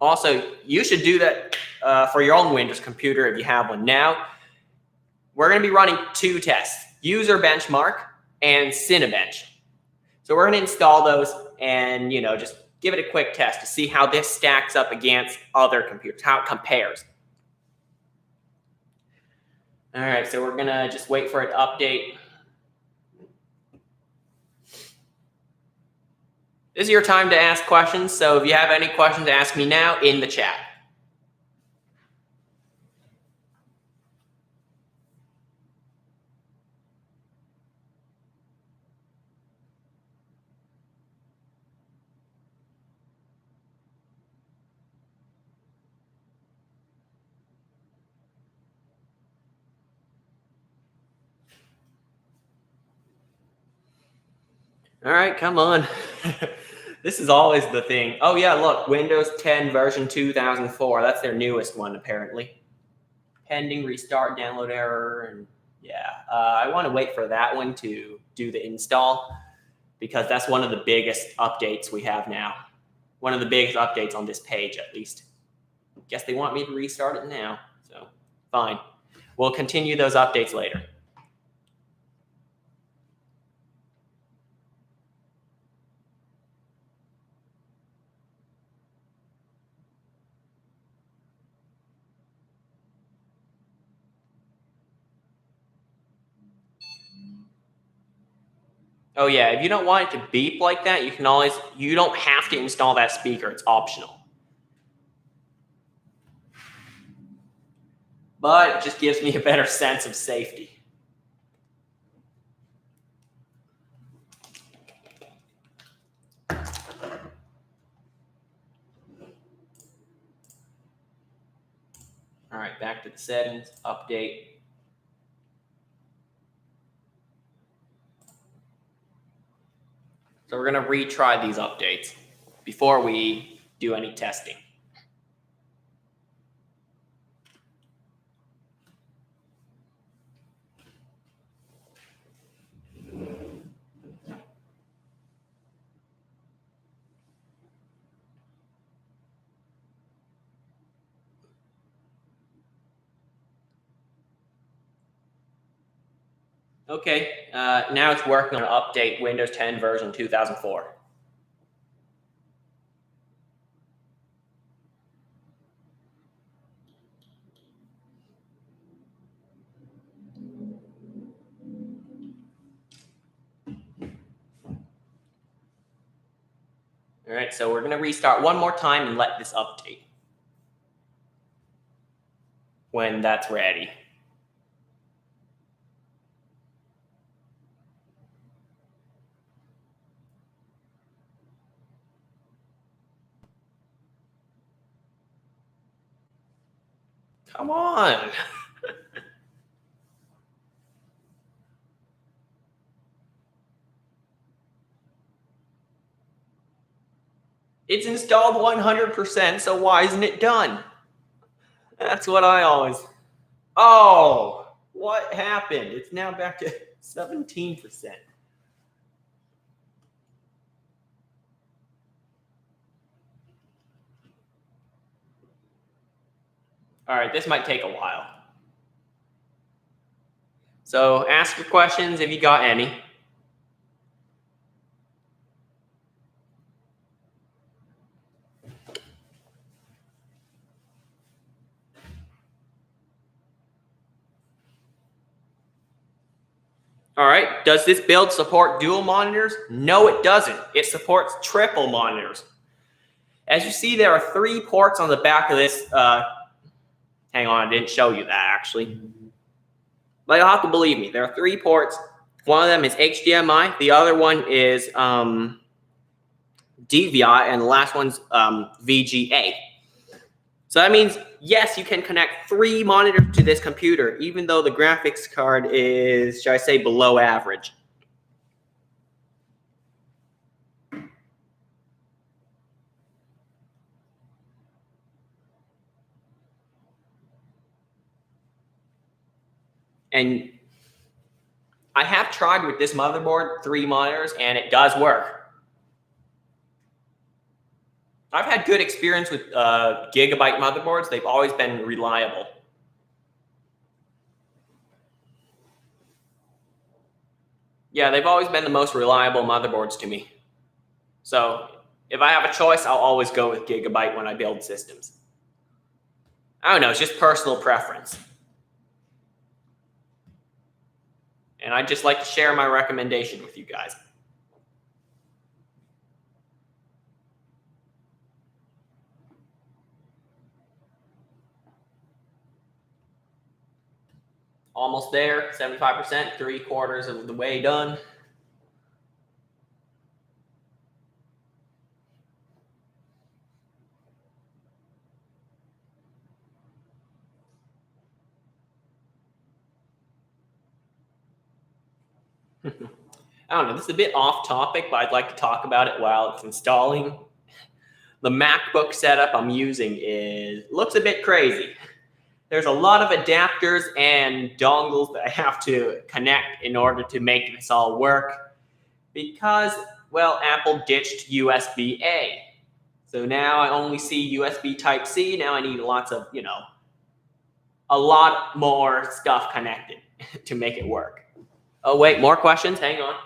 Speaker 1: Also, you should do that for your own Windows computer if you have one. Now, we're going to be running two tests, User Benchmark and Cinebench. So we're going to install those and, just give it a quick test to see how this stacks up against other computers, how it compares. All right, so we're going to just wait for it to update. This is your time to ask questions, so if you have any questions, ask me now in the chat. All right, come on. This is always the thing. Oh, yeah, look, Windows 10 version 2004. That's their newest one, apparently. Pending restart, download error, and yeah. I want to wait for that one to do the install because that's one of the biggest updates we have now. One of the biggest updates on this page, at least. Guess they want me to restart it now, so fine. We'll continue those updates later. Oh yeah, if you don't want it to beep like that, you don't have to install that speaker. It's optional. but it just gives me a better sense of safety. All right, back to the settings, update. So we're going to retry these updates before we do any testing. Okay, now it's working on update Windows 10 version 2004. All right, so we're going to restart one more time and let this update when that's ready. Come on. It's installed 100%, so why isn't it done? That's what I always... Oh, what happened? It's now back to 17%. All right, this might take a while. So ask your questions if you got any. All right, does this build support dual monitors? No, it doesn't. It supports triple monitors. As you see, there are 3 ports on the back of this. Hang on, I didn't show you that actually. But you'll have to believe me. There are 3 ports. One of them is HDMI. The other one is DVI, and the last one's VGA. So that means, yes, you can connect 3 monitors to this computer, even though the graphics card is, should I say, below average. And I have tried with this motherboard 3 monitors, and it does work. I've had good experience with Gigabyte motherboards. They've always been reliable. Yeah, they've always been the most reliable motherboards to me. So if I have a choice, I'll always go with Gigabyte when I build systems. I don't know, it's just personal preference. And I'd just like to share my recommendation with you guys. Almost there, 75%, 3/4 of the way done. I don't know, this is a bit off topic, but I'd like to talk about it while it's installing. The MacBook setup I'm using looks a bit crazy. There's a lot of adapters and dongles that I have to connect in order to make this all work because, well, Apple ditched USB-A. So now I only see USB Type-C. Now I need lots of, a lot more stuff connected to make it work. Oh, wait, more questions? Hang on.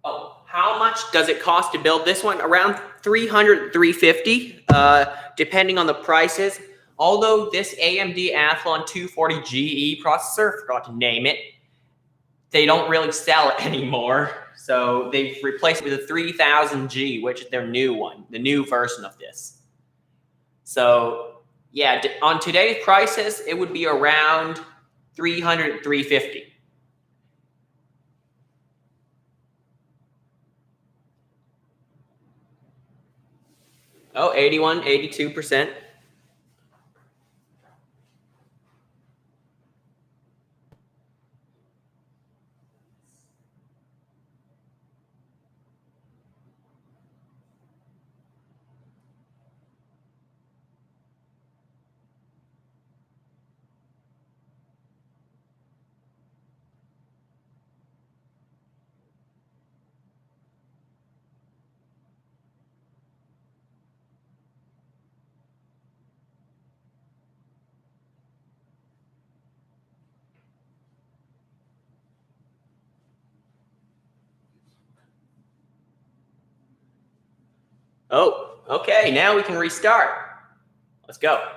Speaker 1: Oh, how much does it cost to build this one? Around $300, $350, depending on the prices. Although this AMD Athlon 240GE processor, forgot to name it, they don't really sell it anymore. So they've replaced it with a 3000G, which is their new one, the new version of this. So yeah, on today's prices, it would be around 300, 350. Oh, 81, 82%. Oh, okay, now we can restart. Let's go.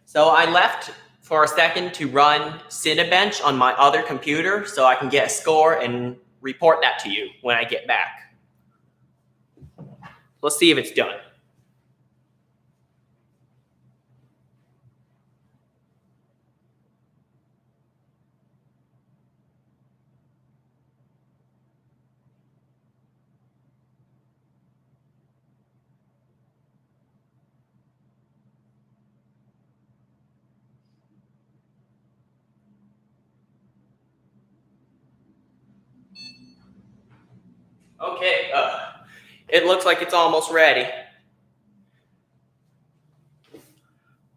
Speaker 1: So I left for a second to run Cinebench on my other computer so I can get a score and report that to you when I get back. Let's see if it's done. Okay, it looks like it's almost ready.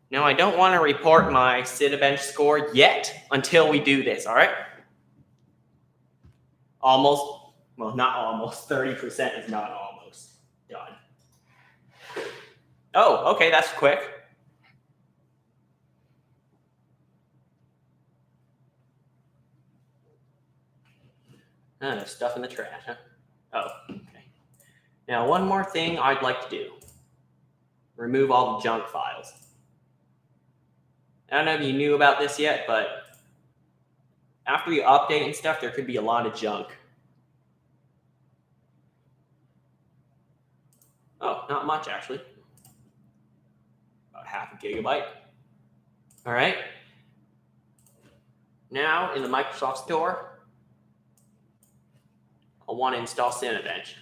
Speaker 1: Now I don't want to report my Cinebench score yet until we do this, all right? Almost, well, not almost, 30% is not almost done. Oh, okay, that's quick. There's stuff in the trash, huh? Oh, okay. Now, one more thing I'd like to do. Remove all the junk files. I don't know if you knew about this yet, but after you update and stuff, there could be a lot of junk. Oh, not much, actually. About half a gigabyte. All right. Now, in the Microsoft Store, I'll want to install Cinebench.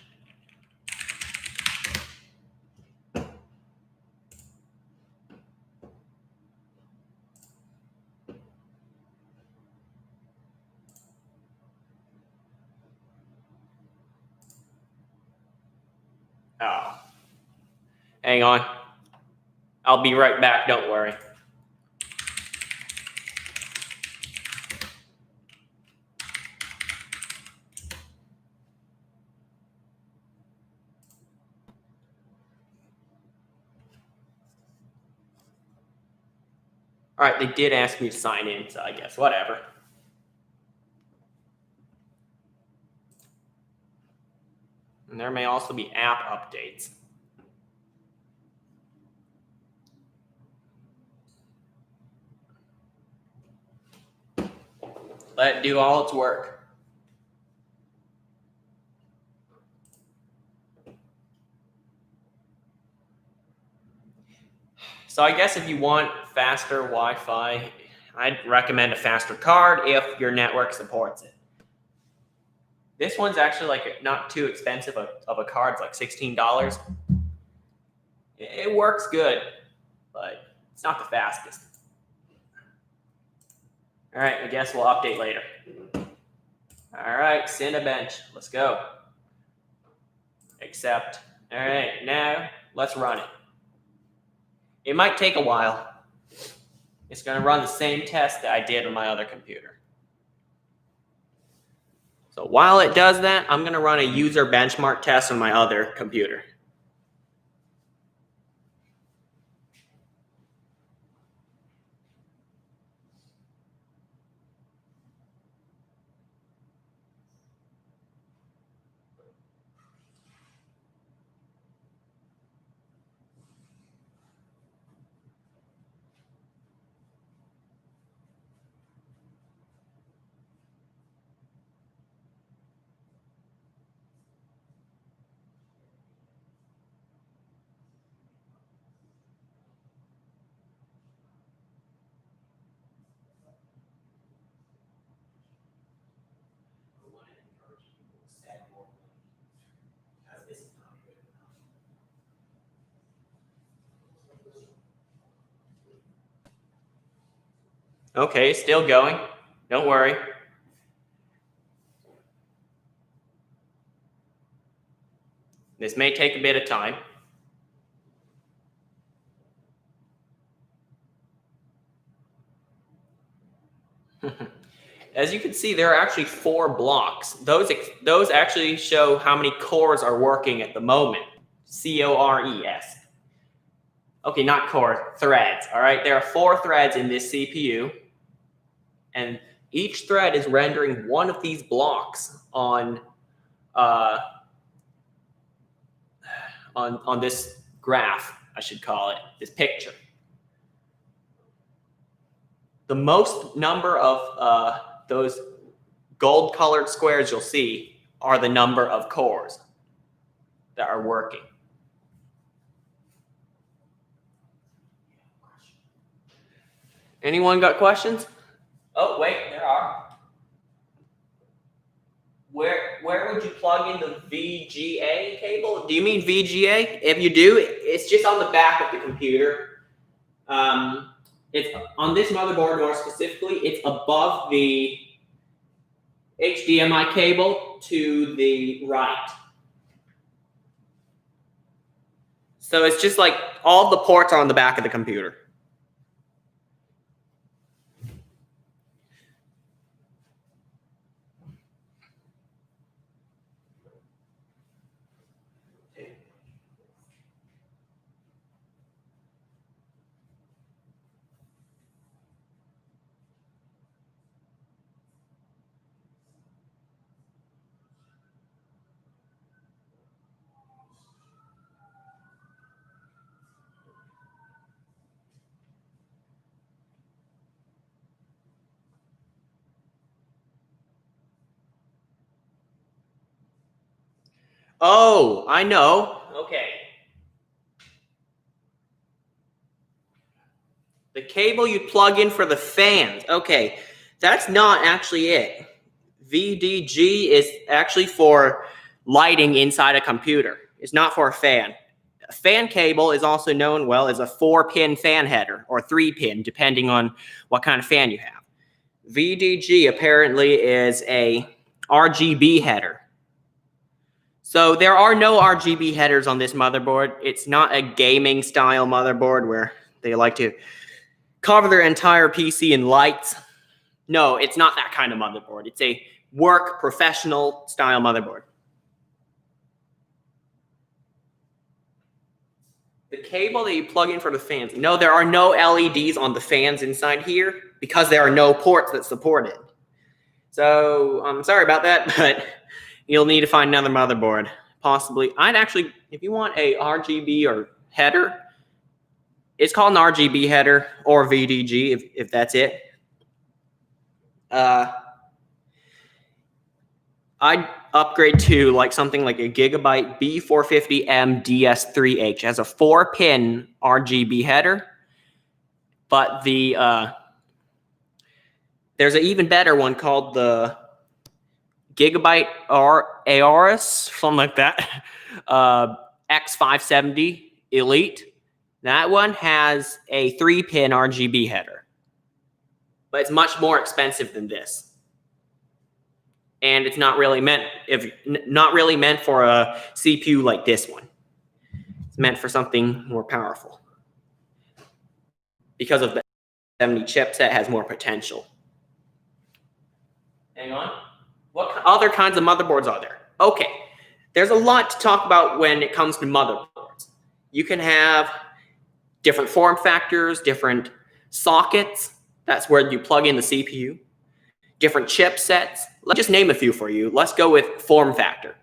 Speaker 1: Oh. Hang on. I'll be right back, don't worry. All right, they did ask me to sign in, so I guess whatever. And there may also be app updates. Let it do all its work. So I guess if you want faster Wi-Fi, I'd recommend a faster card if your network supports it. This one's actually like not too expensive of a card. It's like $16. It works good, but it's not the fastest. All right, I guess we'll update later. All right, Cinebench, let's go. Accept. All right, now let's run it. It might take a while. It's going to run the same test that I did on my other computer. So while it does that, I'm going to run a user benchmark test on my other computer. Okay, still going. Don't worry. This may take a bit of time. As you can see, there are actually 4 blocks. Those actually show how many cores are working at the moment. C-O-R-E-S. Okay, not cores, threads. All right, there are 4 threads in this CPU, and each thread is rendering one of these blocks on this graph, I should call it, this picture. The most number of those gold-colored squares you'll see are the number of cores that are working. Anyone got questions? Oh, wait, there are. Where would you plug in the VGA cable? Do you mean VGA? If you do, it's just on the back of the computer. It's on this motherboard more specifically. It's above the HDMI cable to the right. So it's just like all the ports are on the back of the computer. Oh, I know. Okay. The cable you plug in for the fans. Okay, that's not actually it. VDG is actually for lighting inside a computer. It's not for a fan. A fan cable is also known well as a 4-pin fan header or 3-pin, depending on what kind of fan you have. VDG apparently is a RGB header. So there are no RGB headers on this motherboard. It's not a gaming style motherboard where they like to cover their entire PC in lights. No, it's not that kind of motherboard. It's a work professional style motherboard. The cable that you plug in for the fans. No, there are no LEDs on the fans inside here because there are no ports that support it. So I'm sorry about that, but you'll need to find another motherboard. Possibly. I'd actually, if you want a RGB or header, it's called an RGB header or VDG if that's it. I'd upgrade to like something like a Gigabyte B450M DS3H. It has a 4-pin RGB header, but there's an even better one called the Gigabyte Aorus, something like that, X570 Elite. That one has a 3-pin RGB header, but it's much more expensive than this. And it's not really meant for a CPU like this one. It's meant for something more powerful. Because of the 70 chipset has more potential. Hang on. What other kinds of motherboards are there? Okay. There's a lot to talk about when it comes to motherboards. You can have different form factors, different sockets. That's where you plug in the CPU. Different chipsets. Let's just name a few for you. Let's go with form factor.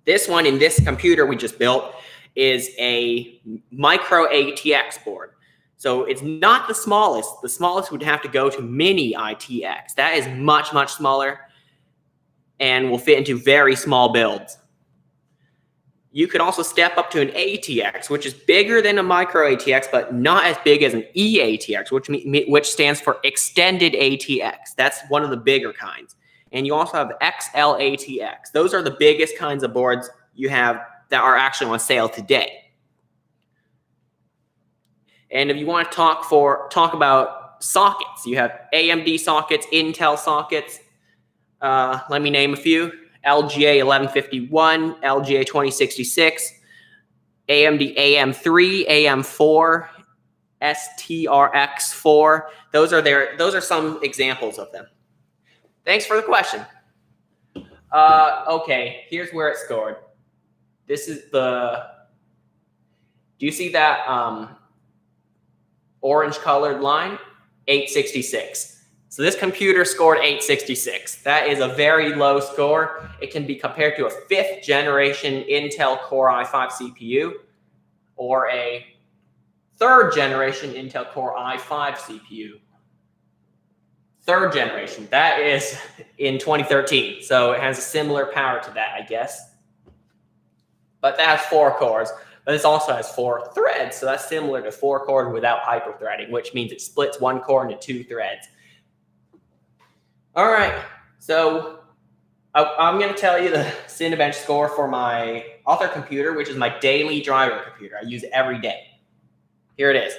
Speaker 1: This one in this computer we just built is a micro ATX board. So it's not the smallest. The smallest would have to go to mini ITX. That is much, much smaller and will fit into very small builds. You could also step up to an ATX, which is bigger than a micro ATX, but not as big as an eATX, which stands for extended ATX. That's one of the bigger kinds. And you also have XLATX. Those are the biggest kinds of boards you have that are actually on sale today. And if you want to talk about sockets. You have AMD sockets, Intel sockets. Let me name a few. LGA 1151, LGA 2066, AMD AM3, AM4, STRX4. Those are some examples of them. Thanks for the question. Okay, here's where it scored. This is the, do you see that orange colored line? 866. So this computer scored 866. That is a very low score. It can be compared to a 5th generation Intel Core i5 CPU or a 3rd generation Intel Core i5 CPU. 3rd generation, that is in 2013. So it has a similar power to that, I guess. But that has 4 cores, but this also has 4 threads. So that's similar to 4 cores without hyperthreading, which means it splits 1 core into 2 threads. All right, so I'm going to tell you the Cinebench score for my other computer, which is my daily driver computer. I use it every day. Here it is.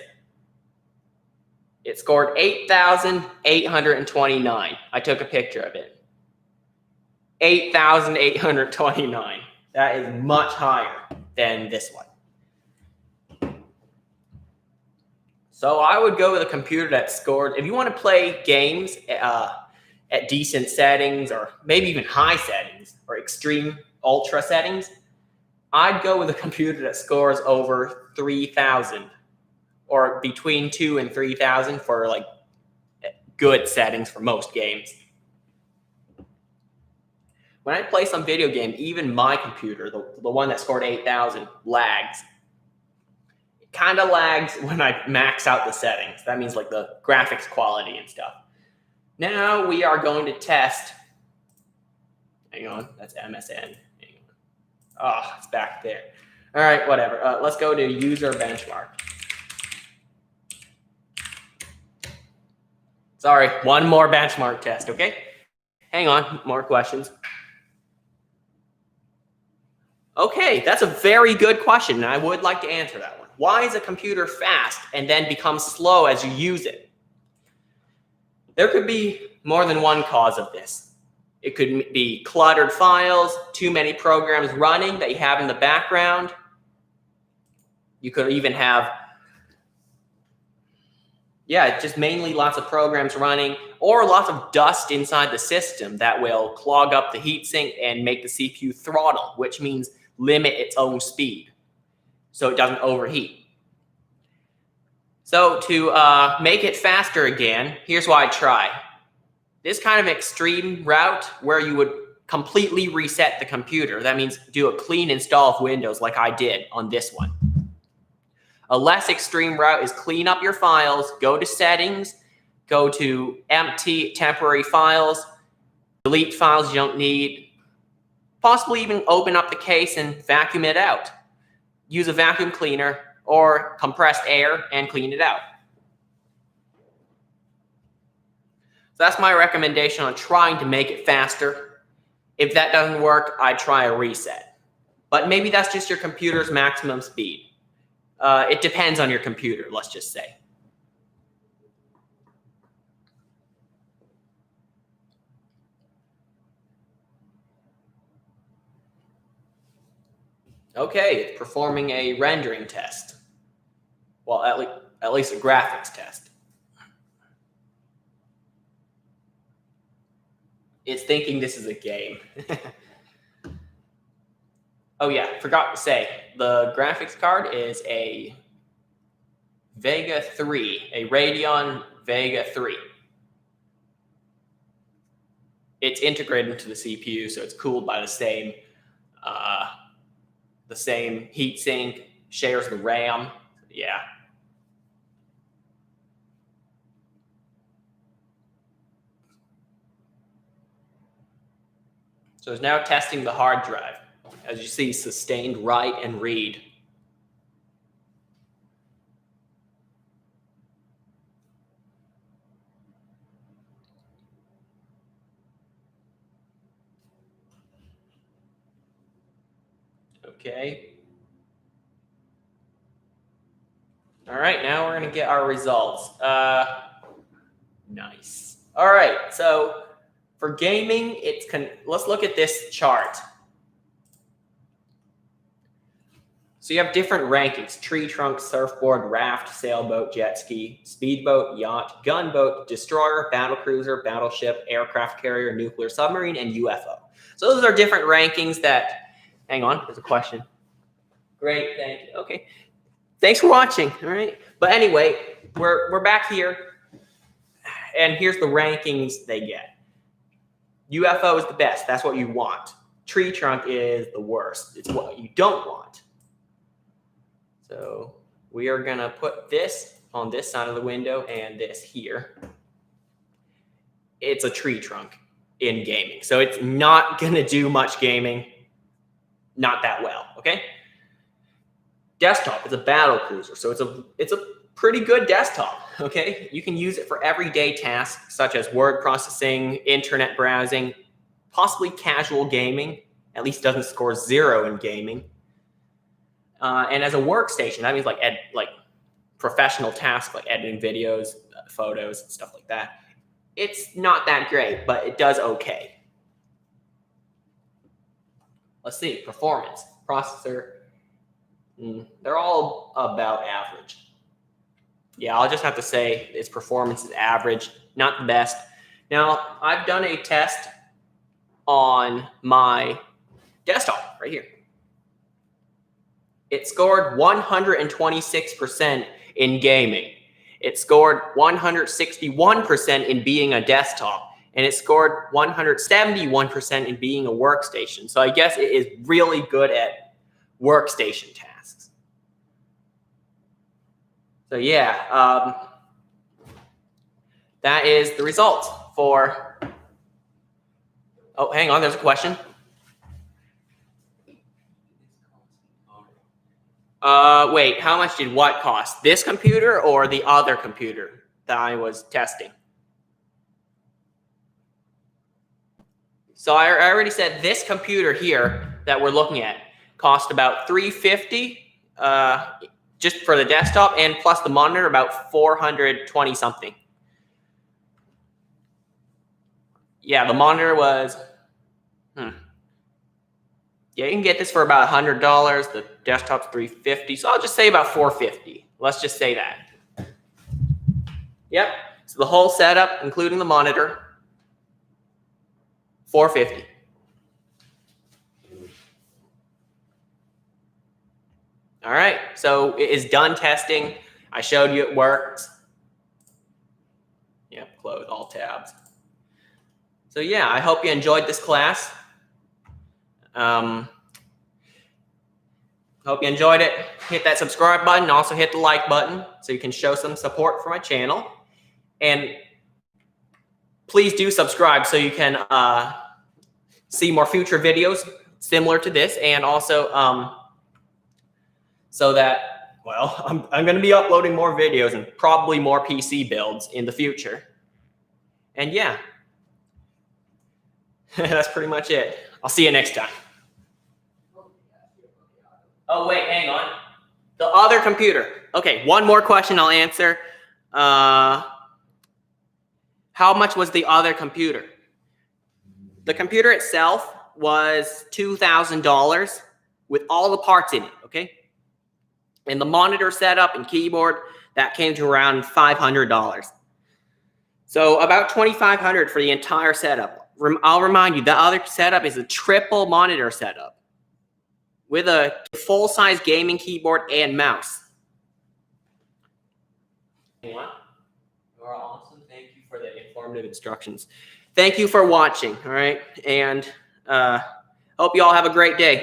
Speaker 1: It scored 8,829. I took a picture of it. 8,829. That is much higher than this one. So I would go with a computer that scored, if you want to play games at decent settings or maybe even high settings or extreme ultra settings, I'd go with a computer that scores over 3,000 or between 2,000 and 3,000 for like good settings for most games. When I play some video game, even my computer, the one that scored 8,000, lags. It kind of lags when I max out the settings. That means like the graphics quality and stuff. Now we are going to test. Hang on, that's MSN. Oh, it's back there. All right, whatever. Let's go to user benchmark. Sorry, one more benchmark test, okay? Hang on, more questions. Okay, that's a very good question, and I would like to answer that one. Why is a computer fast and then becomes slow as you use it? There could be more than one cause of this. It could be cluttered files, too many programs running that you have in the background. You could even have, just mainly lots of programs running or lots of dust inside the system that will clog up the heatsink and make the CPU throttle, which means limit its own speed so it doesn't overheat. So to make it faster again, here's what I try. This kind of extreme route where you would completely reset the computer. That means do a clean install of Windows like I did on this one. A less extreme route is clean up your files, go to settings, go to empty temporary files, delete files you don't need, possibly even open up the case and vacuum it out. Use a vacuum cleaner or compressed air and clean it out. So that's my recommendation on trying to make it faster. If that doesn't work, I try a reset. But maybe that's just your computer's maximum speed. It depends on your computer, let's just say. Okay, it's performing a rendering test. Well, at least a graphics test. It's thinking this is a game. Oh yeah, forgot to say, the graphics card is a Vega 3, a Radeon Vega 3. It's integrated into the CPU, so it's cooled by the same heatsink, shares the RAM. Yeah. So it's now testing the hard drive. As you see, sustained write and read. Okay. All right, now we're going to get our results. Nice. All right. So for gaming, let's look at this chart. So you have different rankings: tree trunk, surfboard, raft, sailboat, jet ski, speedboat, yacht, gunboat, destroyer, battlecruiser, battleship, aircraft carrier, nuclear submarine, and UFO. So those are different rankings that, hang on, there's a question. Great, thank you. Okay. Thanks for watching. All right. But anyway, we're back here, and here's the rankings they get. UFO is the best. That's what you want. Tree trunk is the worst. It's what you don't want. So we are going to put this on this side of the window and this here. It's a tree trunk in gaming. So it's not going to do much gaming. Not that well, okay? Desktop is a battle cruiser. So it's a pretty good desktop, okay? You can use it for everyday tasks such as word processing, internet browsing, possibly casual gaming. At least doesn't score 0 in gaming. And as a workstation, that means like professional tasks like editing videos, photos, stuff like that. It's not that great, but it does okay. Let's see, performance, processor. They're all about average. Yeah, I'll just have to say its performance is average, not the best. Now, I've done a test on my desktop right here. It scored 126% in gaming. It scored 161% in being a desktop. And it scored 171% in being a workstation. So I guess it is really good at workstation tasks. So yeah, that is the results for... Oh, hang on, there's a question. Wait, how much did what cost? This computer or the other computer that I was testing? So I already said this computer here that we're looking at cost about $350 just for the desktop, and plus the monitor about $420 something. Yeah, the monitor was... Yeah, you can get this for about $100. The desktop's $350, so I'll just say about $450. Let's just say that. Yep. So the whole setup, including the monitor, $450. All right. So it is done testing. I showed you it works. Yep. Close all tabs. So yeah, I hope you enjoyed this class. Hope you enjoyed it. Hit that subscribe button. Also hit the like button so you can show some support for my channel. And please do subscribe so you can see more future videos similar to this. And also so that, well, I'm going to be uploading more videos and probably more PC builds in the future. And yeah, that's pretty much it. I'll see you next time. Oh, wait, hang on. The other computer. Okay, one more question I'll answer. How much was the other computer? The computer itself was $2,000 with all the parts in it, okay? And the monitor setup and keyboard, that came to around $500. So about $2,500 for the entire setup. I'll remind you, the other setup is a triple monitor setup with a full-size gaming keyboard and mouse. You are awesome. Thank you for the informative instructions. Thank you for watching, all right? And hope you all have a great day.